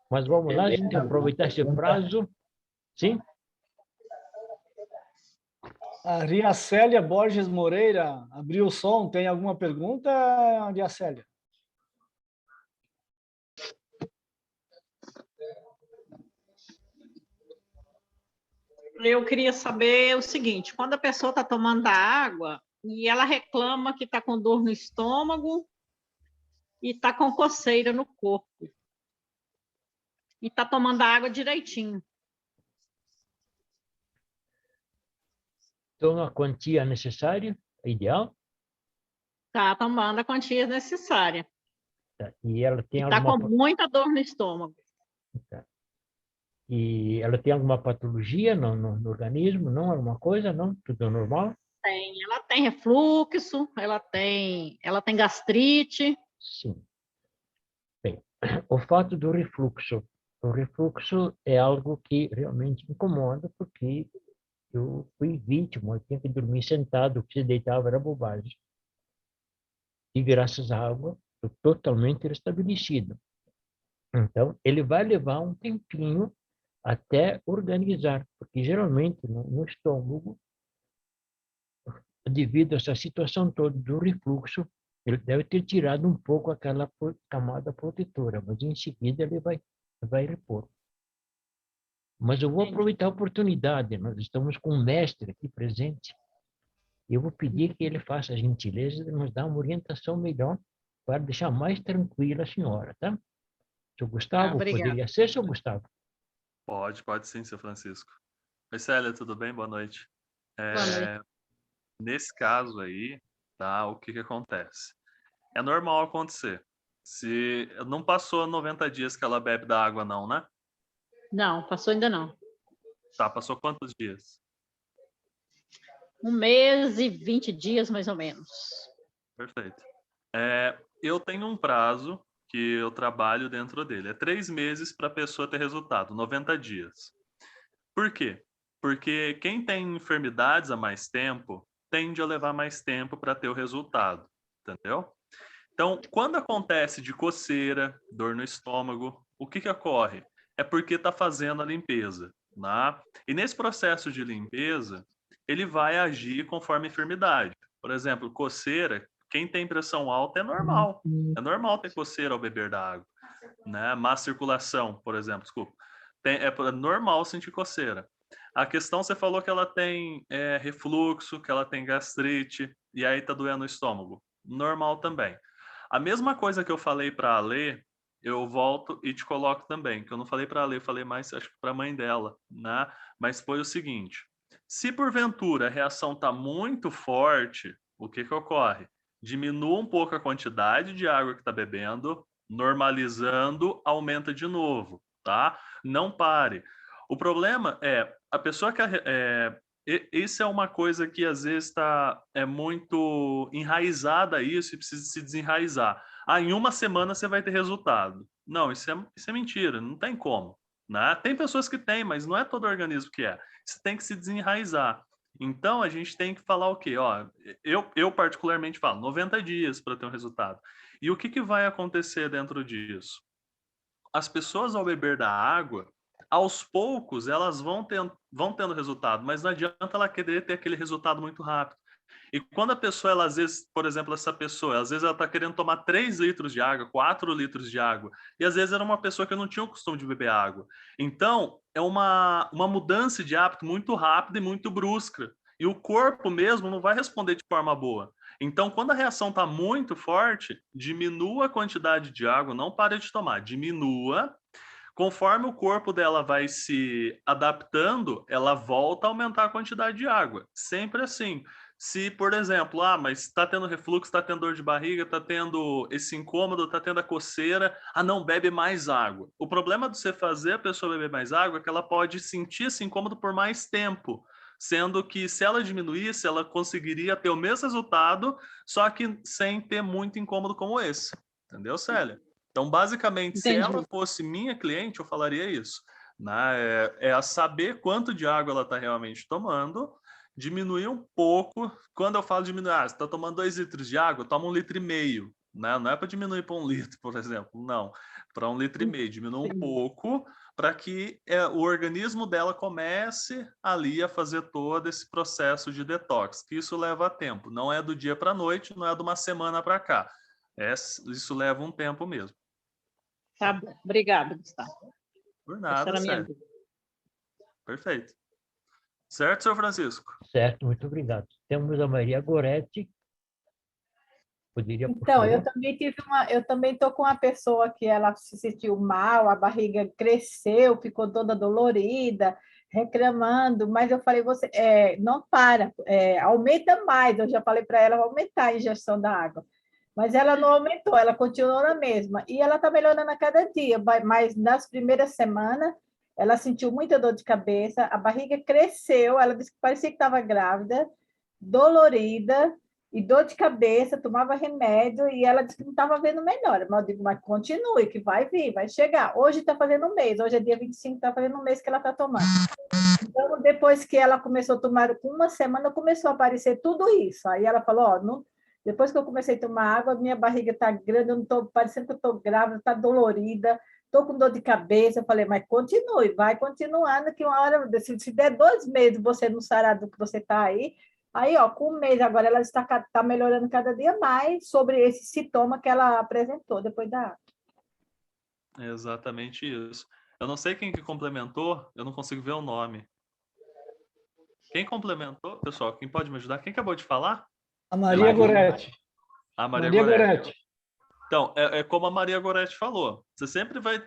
Mas vamos lá, gente, aproveitar esse prazo. Sim? A Riacélia Borges Moreira abriu o som. Tem alguma pergunta, Riacélia? Eu queria saber o seguinte, quando a pessoa está tomando a água e ela reclama que está com dor no estômago e está com coceira no corpo, e está tomando a água direitinho. Toma a quantia necessária, ideal. Está tomando a quantia necessária. Tá. E ela tem está com muita dor no estômago. Tá. E ela tem alguma patologia no organismo? Não? Alguma coisa? Não? Tudo normal? Tem. Ela tem refluxo, ela tem gastrite. Sim. Bem, o fato do refluxo. O refluxo é algo que realmente incomoda, porque eu fui vítima, eu tinha que dormir sentado, o que se deitava era bobagem. E graças à água, estou totalmente restabelecido. Então, ele vai levar um tempinho até organizar, porque geralmente no estômago, devido a essa situação toda do refluxo, ele deve ter tirado um pouco aquela camada protetora, mas em seguida ele vai repor. Mas eu vou aproveitar a oportunidade, nós estamos com um mestre aqui presente, e eu vou pedir que ele faça a gentileza de nos dar uma orientação melhor para deixar mais tranquila a senhora, tá? Seu Gustavo, poderia ser, seu Gustavo? Pode sim, seu Francisco. Oi, Célia, tudo bem? Boa noite. Boa noite. Nesse caso aí, tá, o que acontece? É normal acontecer. Se não passou 90 dias que ela bebe da água, não, né? Não, passou ainda não. Tá, passou quantos dias? 1 mês e 20 dias, mais ou menos. Perfeito. Eu tenho um prazo que eu trabalho dentro dele. É 3 meses para a pessoa ter resultado, 90 dias. Por quê? Porque quem tem enfermidades há mais tempo tende a levar mais tempo para ter o resultado, entendeu? Então, quando acontece de coceira, dor no estômago, o que ocorre? É porque está fazendo a limpeza, né? E nesse processo de limpeza, ele vai agir conforme a enfermidade. Por exemplo, coceira, quem tem pressão alta é normal. É normal ter coceira ao beber da água, né? Má circulação, por exemplo, desculpa. É normal sentir coceira. A questão, você falou que ela tem refluxo, que ela tem gastrite, e aí tá doendo o estômago. Normal também. A mesma coisa que eu falei para a Lê, eu volto e te coloco também, que eu não falei para a Lê, falei mais, acho que para a mãe dela, né? Mas foi o seguinte, se porventura a reação tá muito forte, o que ocorre? Diminua um pouco a quantidade de água que está bebendo, normalizando, aumenta de novo, tá? Não pare. O problema é, a pessoa que... isso é uma coisa que às vezes é muito enraizada isso e precisa se desenraizar. Em 1 semana você vai ter resultado. Não, isso é mentira, não tem como, né? Tem pessoas que têm, mas não é todo organismo que é. Isso tem que se desenraizar. Então, a gente tem que falar o quê? Ó, eu particularmente falo 90 dias para ter um resultado. E o que vai acontecer dentro disso? As pessoas, ao beber da água, aos poucos, elas vão tendo resultado, mas não adianta ela querer ter aquele resultado muito rápido. E quando a pessoa, ela, às vezes, por exemplo, essa pessoa, às vezes ela está querendo tomar 3 litros de água, 4 litros de água, e às vezes era uma pessoa que não tinha o costume de beber água. Então, é uma mudança de hábito muito rápida e muito brusca. E o corpo mesmo não vai responder de forma boa. Então, quando a reação está muito forte, diminua a quantidade de água, não pare de tomar, diminua. Conforme o corpo dela vai se adaptando, ela volta a aumentar a quantidade de água. Sempre assim. Se, por exemplo, mas está tendo refluxo, está tendo dor de barriga, está tendo esse incômodo, está tendo a coceira, não, bebe mais água. O problema de você fazer a pessoa beber mais água é que ela pode sentir esse incômodo por mais tempo, sendo que se ela diminuísse, ela conseguiria ter o mesmo resultado, só que sem ter muito incômodo como esse. Entendeu, Célia? Então, basicamente, se ela fosse minha cliente, eu falaria isso, né? É saber quanto de água ela está realmente tomando, diminuir um pouco. Quando eu falo diminuir, você está tomando 2 litros de água, toma 1,5 litros, né? Não é para diminuir para 1 litro, por exemplo, não. Para 1,5 litros, diminui um pouco para que o organismo dela comece ali a fazer todo esse processo de detox, que isso leva tempo. Não é do dia para a noite, não é de uma semana para cá. Isso leva um tempo mesmo. Tá bom. Obrigada, Gustavo. Por nada, certo. Perfeito. Certo, senhor Francisco? Certo, muito obrigado. Temos a Maria Goretti. Poderia, então, eu também estou com uma pessoa que ela se sentiu mal, a barriga cresceu, ficou toda dolorida, reclamando, mas eu falei, você não para, aumenta mais. Eu já falei para ela aumentar a ingestão da água. Mas ela não aumentou, ela continuou na mesma. E ela está melhorando a cada dia, mas nas primeiras semanas ela sentiu muita dor de cabeça, a barriga cresceu, ela disse que parecia que estava grávida, dolorida, e dor de cabeça, tomava remédio, e ela disse que não estava vendo melhor. Mas eu digo, mas continue, que vai vir, vai chegar. Hoje está fazendo um mês, hoje é dia 25, está fazendo um mês que ela está tomando. Então, depois que ela começou a tomar, com uma semana, começou a aparecer tudo isso. Aí ela falou, ó, não, depois que eu comecei a tomar água, minha barriga está grande, eu não estou parecendo que eu estou grávida, está dolorida, estou com dor de cabeça. Eu falei, mas continue, vai continuando, que uma hora, se der 2 meses você não sarar do que você está aí, ó, com um mês agora ela está melhorando cada dia mais sobre esse sintoma que ela apresentou depois da água. É exatamente isso. Eu não sei quem que complementou, eu não consigo ver o nome. Quem complementou, pessoal? Quem pode me ajudar? Quem acabou de falar? A Maria Goretti. A Maria Goretti. Goretti. Então, é como a Maria Goretti falou. Você sempre vai...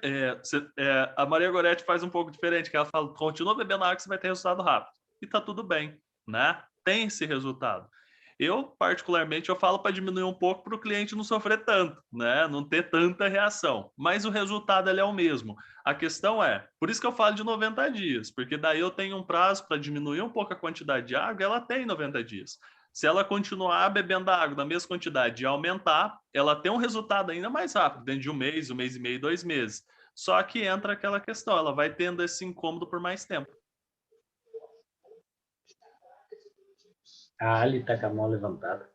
a Maria Goretti faz um pouco diferente, que ela fala, continua bebendo água que você vai ter resultado rápido. E tá tudo bem, né? Tem esse resultado. Eu, particularmente, eu falo para diminuir um pouco para o cliente não sofrer tanto, né? Não ter tanta reação. Mas o resultado ele é o mesmo. A questão é, por isso que eu falo de 90 dias, porque daí eu tenho um prazo para diminuir um pouco a quantidade de água, ela tem 90 dias. Se ela continuar bebendo a água na mesma quantidade e aumentar, ela tem um resultado ainda mais rápido, dentro de um mês e meio, 2 meses. Só que entra aquela questão, ela vai tendo esse incômodo por mais tempo. A Ali está com a mão levantada.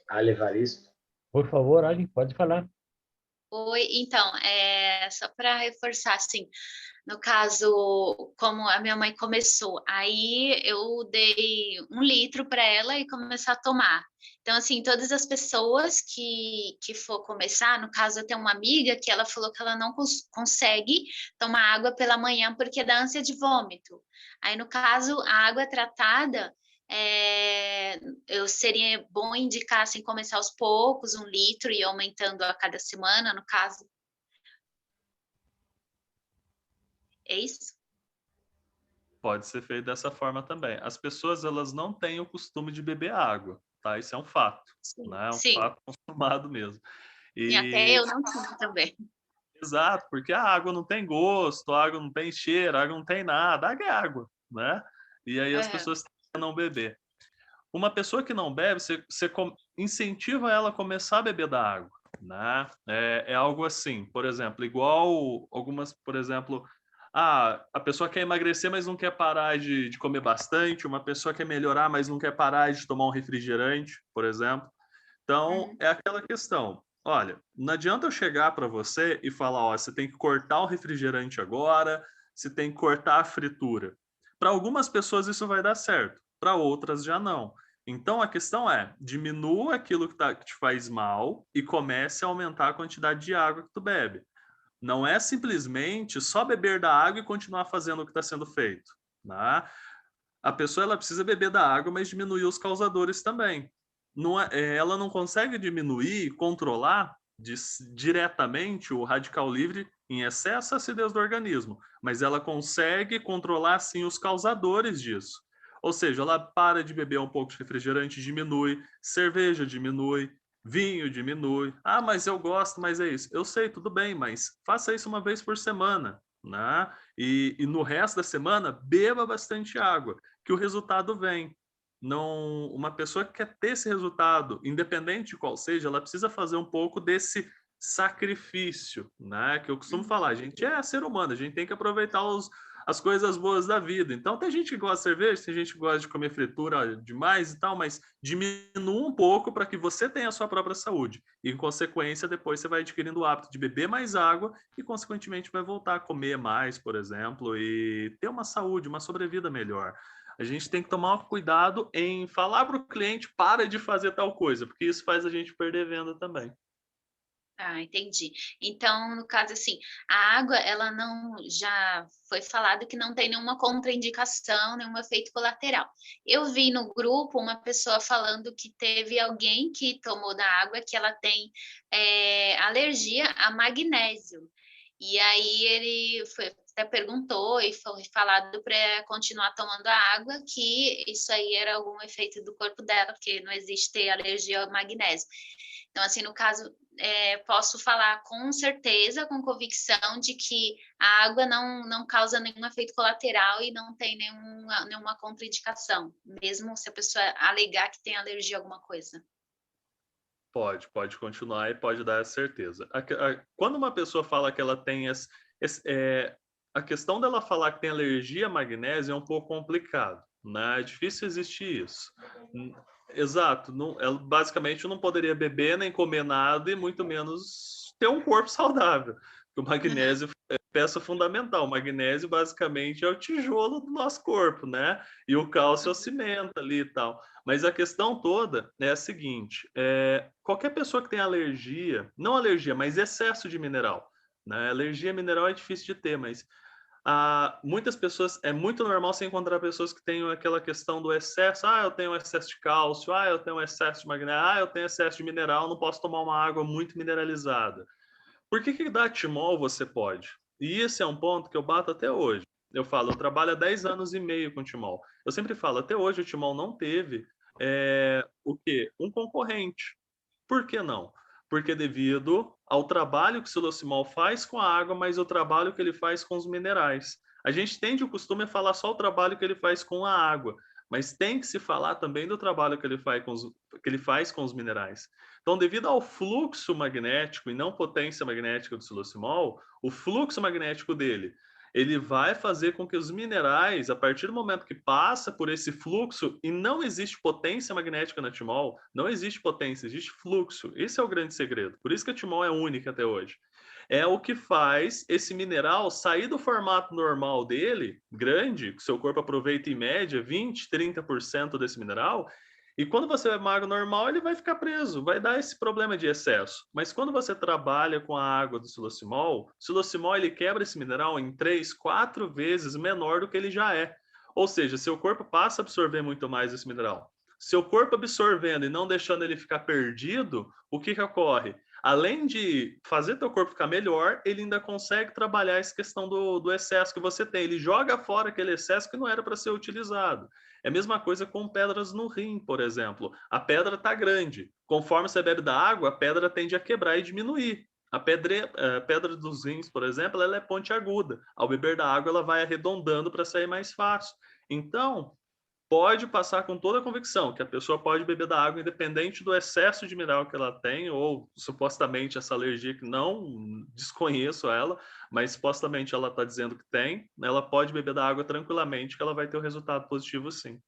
Ali Evaristo. Por favor, Ali, pode falar. Oi, então, só para reforçar, assim, no caso, como a minha mãe começou, aí eu dei 1 litro para ela e começar a tomar. Então, assim, todas as pessoas que for começar, no caso, eu tenho uma amiga que ela falou que ela não consegue tomar água pela manhã porque dá ânsia de vômito. Aí, no caso, a água tratada, eu seria bom indicar, assim, começar aos poucos, 1 litro e aumentando a cada semana, no caso. É isso? Pode ser feito dessa forma também. As pessoas, elas não têm o costume de beber água, tá? Isso é um fato, Sim, né? É um sim. fato consumado mesmo. E até eu não tinha também. Exato, porque a água não tem gosto, a água não tem cheiro, a água não tem nada, a água é água, né? E aí as pessoas tendem a não beber. Uma pessoa que não bebe, você incentiva ela a começar a beber da água, né? É algo assim, por exemplo, igual algumas, por exemplo, a pessoa quer emagrecer, mas não quer parar de comer bastante, uma pessoa quer melhorar, mas não quer parar de tomar um refrigerante, por exemplo. Então, é aquela questão. Olha, não adianta eu chegar para você e falar, ó, você tem que cortar o refrigerante agora, você tem que cortar a fritura. Para algumas pessoas isso vai dar certo, para outras já não. Então, a questão é, diminua aquilo que te faz mal e comece a aumentar a quantidade de água que tu bebe. Não é simplesmente só beber da água e continuar fazendo o que está sendo feito, né? A pessoa ela precisa beber da água, mas diminuir os causadores também. Ela não consegue diminuir, controlar diretamente o radical livre em excesso a acidez do organismo, mas ela consegue controlar sim os causadores disso. Ou seja, ela para de beber um pouco de refrigerante, diminui, cerveja diminui, vinho diminui. Ah, mas eu gosto, mas é isso. Eu sei, tudo bem, mas faça isso uma vez por semana, né? E no resto da semana, beba bastante água, que o resultado vem. Não, uma pessoa que quer ter esse resultado, independente de qual seja, ela precisa fazer um pouco desse sacrifício, né? Que eu costumo falar, a gente é ser humano, a gente tem que aproveitar as coisas boas da vida. Então, tem gente que gosta de cerveja, tem gente que gosta de comer fritura demais e tal, mas diminua um pouco para que você tenha a sua própria saúde. E, em consequência, depois você vai adquirindo o hábito de beber mais água e, consequentemente, vai voltar a comer mais, por exemplo, e ter uma saúde, uma sobrevida melhor. A gente tem que tomar cuidado em falar para o cliente, para de fazer tal coisa, porque isso faz a gente perder venda também. Ah, entendi. Então, no caso, assim, a água, ela não, já foi falado que não tem nenhuma contraindicação, nenhum efeito colateral. Eu vi no grupo uma pessoa falando que teve alguém que tomou da água que ela tem alergia a magnésio. E aí ele até perguntou e foi falado para continuar tomando a água, que isso aí era algum efeito do corpo dela, porque não existe alergia ao magnésio. Então, assim, no caso, posso falar com certeza, com convicção, de que a água não causa nenhum efeito colateral e não tem nenhuma contraindicação, mesmo se a pessoa alegar que tem alergia a alguma coisa. Pode continuar e pode dar a certeza. Quando uma pessoa fala que ela tem a questão dela falar que tem alergia a magnésio é um pouco complicado, né? É difícil existir isso. Exato. Ela basicamente não poderia beber nem comer nada e muito menos ter um corpo saudável. O magnésio é peça fundamental. O magnésio basicamente é o tijolo do nosso corpo, né? E o cálcio é o cimento ali e tal. Mas a questão toda é a seguinte: qualquer pessoa que tem alergia, não alergia, mas excesso de mineral, né? Alergia mineral é difícil de ter, mas muitas pessoas, é muito normal você encontrar pessoas que têm aquela questão do excesso. Eu tenho excesso de cálcio, eu tenho excesso de magnésio, eu tenho excesso de mineral, não posso tomar uma água muito mineralizada. Por que dar Timol você pode? E esse é um ponto que eu bato até hoje. Eu falo, eu trabalho há 10 anos e meio com Timol. Eu sempre falo, até hoje o Timol não teve um concorrente. Por que não? Porque devido ao trabalho que o Silocimol faz com a água, mas o trabalho que ele faz com os minerais. A gente tende o costume a falar só o trabalho que ele faz com a água, mas tem que se falar também do trabalho que ele faz com os minerais. Então, devido ao fluxo magnético e não potência magnética do Silocimol, o fluxo magnético dele, ele vai fazer com que os minerais, a partir do momento que passa por esse fluxo, e não existe potência magnética na Timol, não existe potência, existe fluxo. Esse é o grande segredo. Por isso que a Timol é única até hoje. É o que faz esse mineral sair do formato normal dele, grande, que o seu corpo aproveita em média 20%, 30% desse mineral, e quando você é água normal, ele vai ficar preso, vai dar esse problema de excesso. Mas quando você trabalha com a água do Silocimol, o Silocimol ele quebra esse mineral em 3, 4 vezes menor do que ele já é. Ou seja, seu corpo passa a absorver muito mais esse mineral. Seu corpo absorvendo e não deixando ele ficar perdido, o que ocorre? Além de fazer teu corpo ficar melhor, ele ainda consegue trabalhar essa questão do excesso que você tem. Ele joga fora aquele excesso que não era para ser utilizado. É a mesma coisa com pedras no rim, por exemplo. A pedra está grande. Conforme você bebe da água, a pedra tende a quebrar e diminuir. A pedra dos rins, por exemplo, ela é pontiaguda. Ao beber da água, ela vai arredondando para sair mais fácil. Então, pode passar com toda a convicção que a pessoa pode beber da água independente do excesso de mineral que ela tem, ou supostamente essa alergia que não desconheço ela, mas supostamente ela está dizendo que tem, ela pode beber da água tranquilamente que ela vai ter o resultado positivo sim.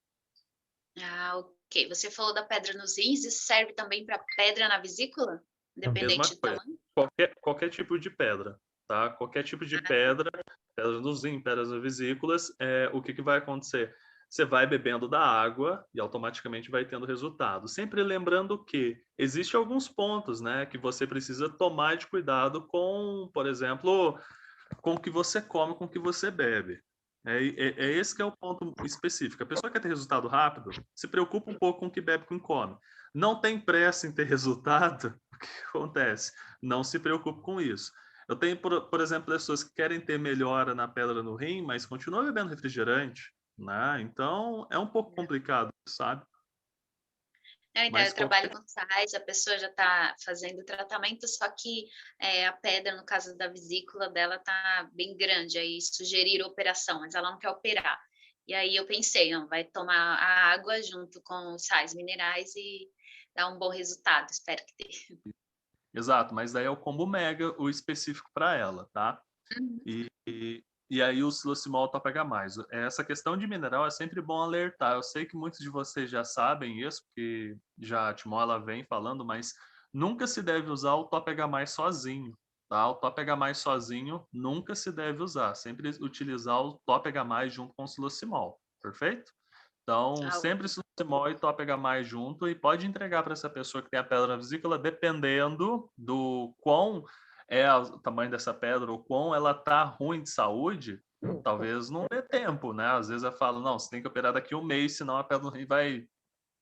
Ok. Você falou da pedra nos rins, isso serve também para pedra na vesícula? Independente do tamanho? Qualquer tipo de pedra, tá? Qualquer tipo de pedra nos rins, pedras nas vesículas, o que vai acontecer? Você vai bebendo da água e automaticamente vai tendo resultado. Sempre lembrando que existem alguns pontos, né, que você precisa tomar de cuidado com, por exemplo, com o que você come, com o que você bebe. É esse que é o ponto específico. A pessoa que quer ter resultado rápido, se preocupa um pouco com o que bebe, com o que come. Não tem pressa em ter resultado, o que acontece? Não se preocupe com isso. Eu tenho, por exemplo, pessoas que querem ter melhora na pedra no rim, mas continuam bebendo refrigerante, né? Então, é um pouco complicado, sabe? Então, eu trabalho com sais, a pessoa já está fazendo tratamento, só que a pedra, no caso da vesícula dela, está bem grande, aí sugeriram operação, mas ela não quer operar. E aí eu pensei, não, vai tomar a água junto com os sais minerais e dar um bom resultado, espero que tenha. Exato, mas daí é o combo mega, o específico para ela, tá? E aí o Silocimol Top-H+. Essa questão de mineral é sempre bom alertar. Eu sei que muitos de vocês já sabem isso, porque já a Timol ela vem falando, mas nunca se deve usar o Top-H+ sozinho, tá? O Top-H+ sozinho nunca se deve usar. Sempre utilizar o Top-H+ junto com o Silocimol, perfeito? Então, sempre Silocimol e Top-H+ junto, e pode entregar para essa pessoa que tem a pedra na vesícula, dependendo do quão o tamanho dessa pedra, ou quão ela tá ruim de saúde, talvez não dê tempo, né? Às vezes eu falo, não, você tem que operar daqui a um mês, senão a pedra no rim vai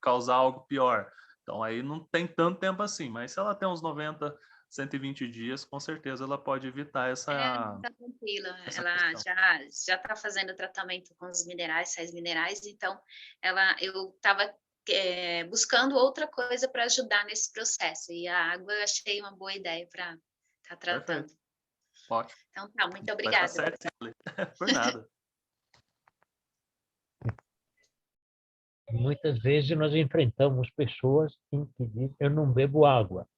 causar algo pior. Então, aí não tem tanto tempo assim, mas se ela tem uns 90, 120 dias, com certeza ela pode evitar essa... Tá tranquila, ela já está fazendo tratamento com os minerais, sais minerais, então eu estava buscando outra coisa para ajudar nesse processo. E a água eu achei uma boa ideia para estar tratando. Perfeito. Ótimo. Então tá, muito Vai obrigada. estar certo, sim, Ale. Por nada. Muitas vezes nós enfrentamos pessoas que dizem, eu não bebo água.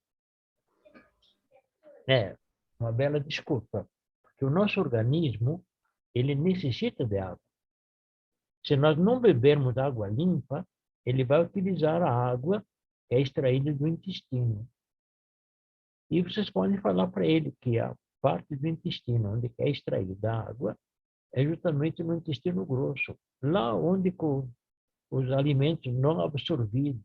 É uma bela desculpa, porque o nosso organismo, ele necessita de água. Se nós não bebermos água limpa, ele vai utilizar a água que é extraída do intestino. E vocês podem falar para ele que a parte do intestino onde é extraída a água é justamente no intestino grosso, lá onde os alimentos não absorvidos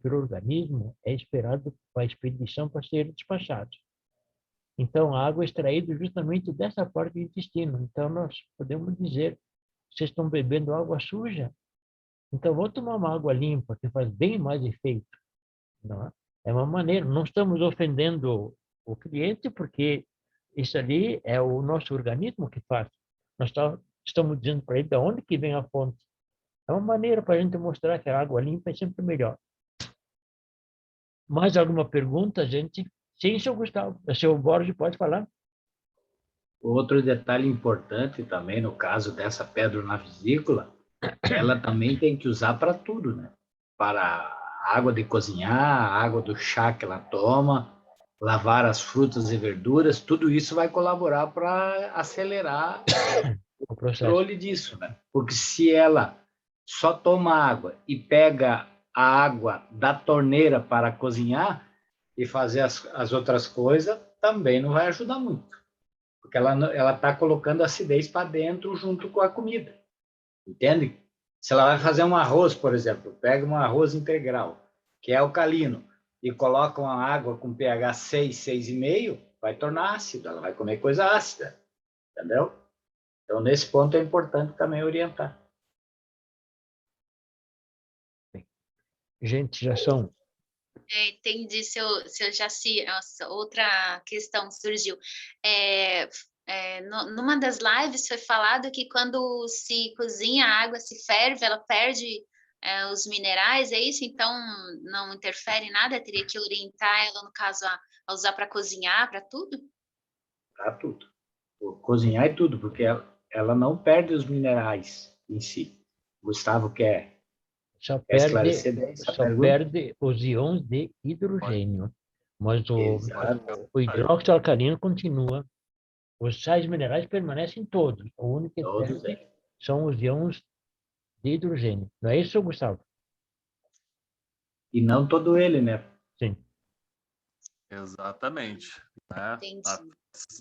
pelo organismo é esperado para a expedição para serem despachados. Então, a água é extraída justamente dessa parte do intestino. Então, nós podemos dizer, vocês estão bebendo água suja? Então, vão tomar uma água limpa, que faz bem mais efeito. Não é? É uma maneira, não estamos ofendendo o cliente, porque isso ali é o nosso organismo que faz. Nós estamos dizendo para ele de onde que vem a fonte. É uma maneira para a gente mostrar que a água limpa é sempre melhor. Mais alguma pergunta, gente? Sim, seu Gustavo. O seu Borges pode falar. Outro detalhe importante também, no caso dessa pedra na vesícula, ela também tem que usar para tudo, né? Para a água de cozinhar, a água do chá que ela toma, lavar as frutas e verduras, tudo isso vai colaborar para acelerar o controle disso, né? Porque se ela só toma água e pega a água da torneira para cozinhar e fazer as outras coisas, também não vai ajudar muito. Porque ela está colocando acidez para dentro junto com a comida. Entende? Se ela vai fazer um arroz, por exemplo, pega um arroz integral, que é alcalino, e coloca uma água com pH 6, 6,5, vai tornar ácido, ela vai comer coisa ácida. Entendeu? Então, nesse ponto é importante também orientar. Gente, já são... Entendi, se eu já se outra questão surgiu. Numa das lives foi falado que quando se cozinha a água, se ferve, ela perde os minerais, é isso? Então não interfere em nada? Teria que orientar ela, no caso, a usar para cozinhar, para tudo? Para tudo. Cozinhar é tudo, porque ela não perde os minerais em si. Gustavo quer esclarecer bem essa pergunta? Perde os íons de hidrogênio, mas o hidróxido alcalino continua. Os sais minerais permanecem todos. O único que perde são os íons de hidrogênio. Não é isso, Gustavo? E não todo ele, né? Sim. Exatamente. Né? Entendi.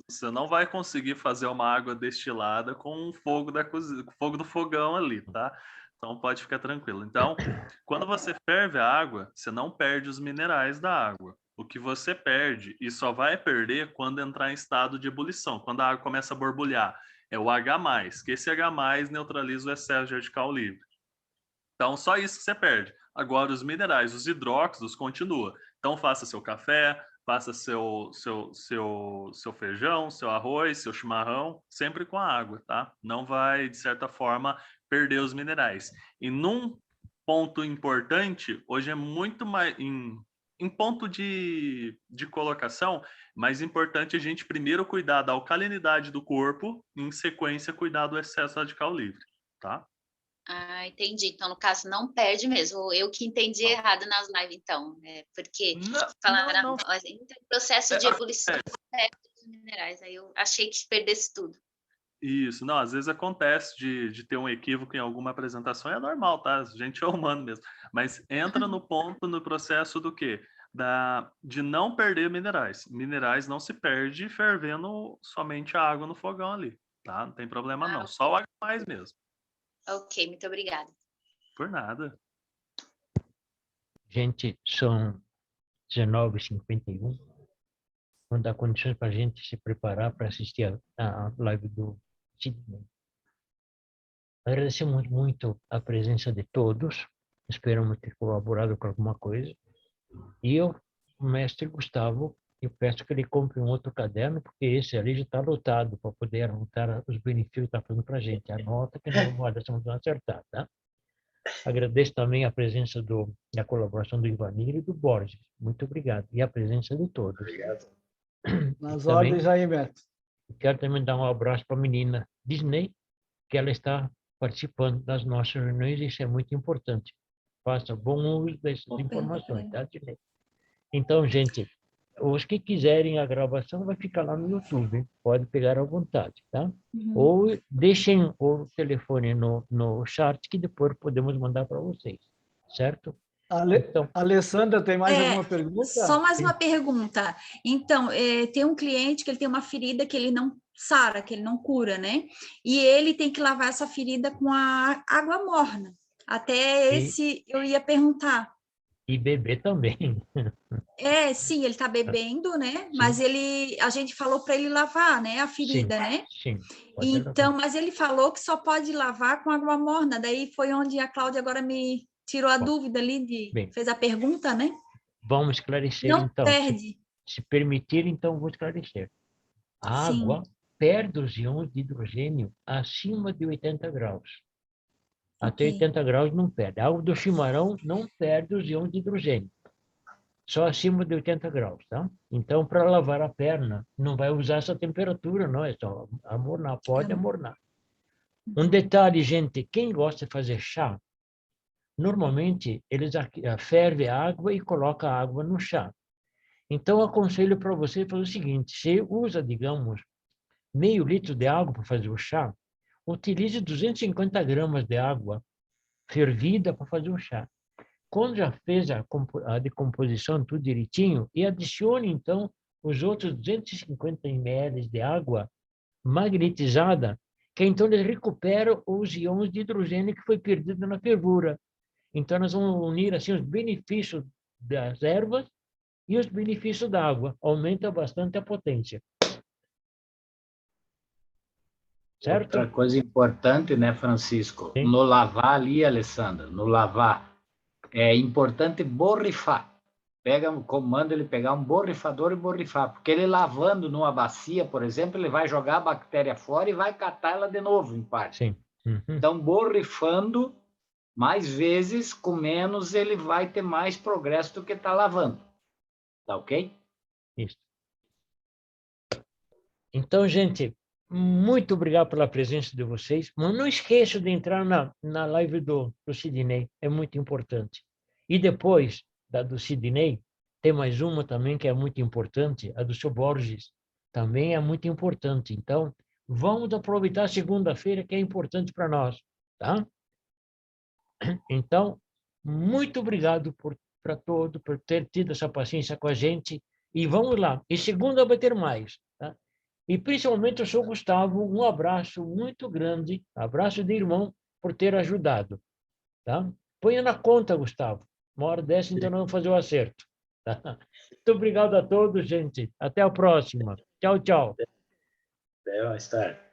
Você não vai conseguir fazer uma água destilada com o fogo da cozinha, com o fogo do fogão ali, tá? Então pode ficar tranquilo. Então, quando você ferve a água, você não perde os minerais da água. O que você perde, e só vai perder quando entrar em estado de ebulição, quando a água começa a borbulhar, é o H+, que esse H+ neutraliza o excesso de radical livre. Então, só isso que você perde. Agora, os minerais, os hidróxidos, continua. Então, faça seu café, faça seu feijão, seu arroz, seu chimarrão, sempre com a água, tá? Não vai, de certa forma, perder os minerais. E num ponto importante, hoje é muito mais... Em ponto de colocação, mais importante a gente primeiro cuidar da alcalinidade do corpo, e em sequência cuidar do excesso radical livre, tá? Ah, entendi. Então, no caso, não perde mesmo. Eu que entendi errado nas lives, então. Porque falaram, processo de ebulição perde os minerais. Aí eu achei que perdesse tudo. Isso, não, às vezes acontece de ter um equívoco em alguma apresentação, é normal, tá? A gente é humano mesmo. Mas entra no ponto, no processo do quê? De não perder minerais. Minerais não se perde fervendo somente a água no fogão ali, tá? Não tem problema não, só o H+ mesmo. Ok, muito obrigada. Por nada. Gente, são 19h51. Não dá condições para a gente se preparar para assistir a live do Sidney. Agradecemos muito a presença de todos. Esperamos ter colaborado com alguma coisa. E eu, o mestre Gustavo, eu peço que ele compre um outro caderno, porque esse ali já está lotado para poder anotar os benefícios que está fazendo para a gente. Anota que nós vamos acertar, tá? Agradeço também a presença da colaboração do Ivanir e do Borges. Muito obrigado. E a presença de todos. Obrigado. Nas também- ordens aí, Beto. Quero também dar um abraço para a menina Disney, que ela está participando das nossas reuniões, isso é muito importante. Faça bom uso dessas informações, tá, Disney? Então, gente, os que quiserem a gravação vai ficar lá no YouTube, pode pegar à vontade, tá? Ou deixem o telefone no chat que depois podemos mandar para vocês, certo? Então, Alessandra, tem mais alguma pergunta? Só mais uma pergunta. Então, tem um cliente que ele tem uma ferida que ele não sara, que ele não cura, né? E ele tem que lavar essa ferida com a água morna. Até esse eu ia perguntar. E beber também. Sim, ele está bebendo, né? Mas a gente falou para ele lavar, né? A ferida, né? Sim. Então, mas ele falou que só pode lavar com água morna. Daí foi onde a Cláudia agora me tirou a dúvida ali, fez a pergunta, né? Vamos esclarecer, não então. Perde. Se permitir, então, vou esclarecer. A água perde os íons de hidrogênio acima de 80 graus. Até 80 graus não perde. A água do chimarrão não perde os íons de hidrogênio. Só acima de 80 graus, tá? Então, para lavar a perna, não vai usar essa temperatura, não. É só amornar, pode amornar. Um detalhe, gente, quem gosta de fazer chá, normalmente eles fervem a água e colocam a água no chá. Então, aconselho para você fazer o seguinte, se usa, digamos, meio litro de água para fazer o chá, utilize 250 gramas de água fervida para fazer o chá. Quando já fez a decomposição tudo direitinho, e adicione, então, os outros 250 ml de água magnetizada, que então eles recuperam os íons de hidrogênio que foi perdido na fervura. Então, nós vamos unir assim, os benefícios das ervas e os benefícios da água. Aumenta bastante a potência. Certo? Outra coisa importante, né, Francisco? Sim. No lavar ali, Alessandra, no lavar, é importante borrifar. Comanda ele pegar um borrifador e borrifar, porque ele lavando numa bacia, por exemplo, ele vai jogar a bactéria fora e vai catar ela de novo, em parte. Sim. Então, borrifando mais vezes, com menos, ele vai ter mais progresso do que está lavando. Tá ok? Isso. Então, gente, muito obrigado pela presença de vocês. Mas não esqueça de entrar na live do Sidney, é muito importante. E depois da do Sidney, tem mais uma também que é muito importante, a do seu Borges, também é muito importante. Então, vamos aproveitar segunda-feira, que é importante para nós, tá? Então, muito obrigado para todos, por ter tido essa paciência com a gente. E vamos lá. E segunda vai ter mais, tá? E principalmente ao seu Gustavo, um abraço muito grande, abraço de irmão, por ter ajudado, tá? Ponha na conta, Gustavo. Uma hora dessa, então, nós vamos fazer o acerto. Tá? Muito obrigado a todos, gente. Até a próxima. Tchau, tchau. Até mais tarde.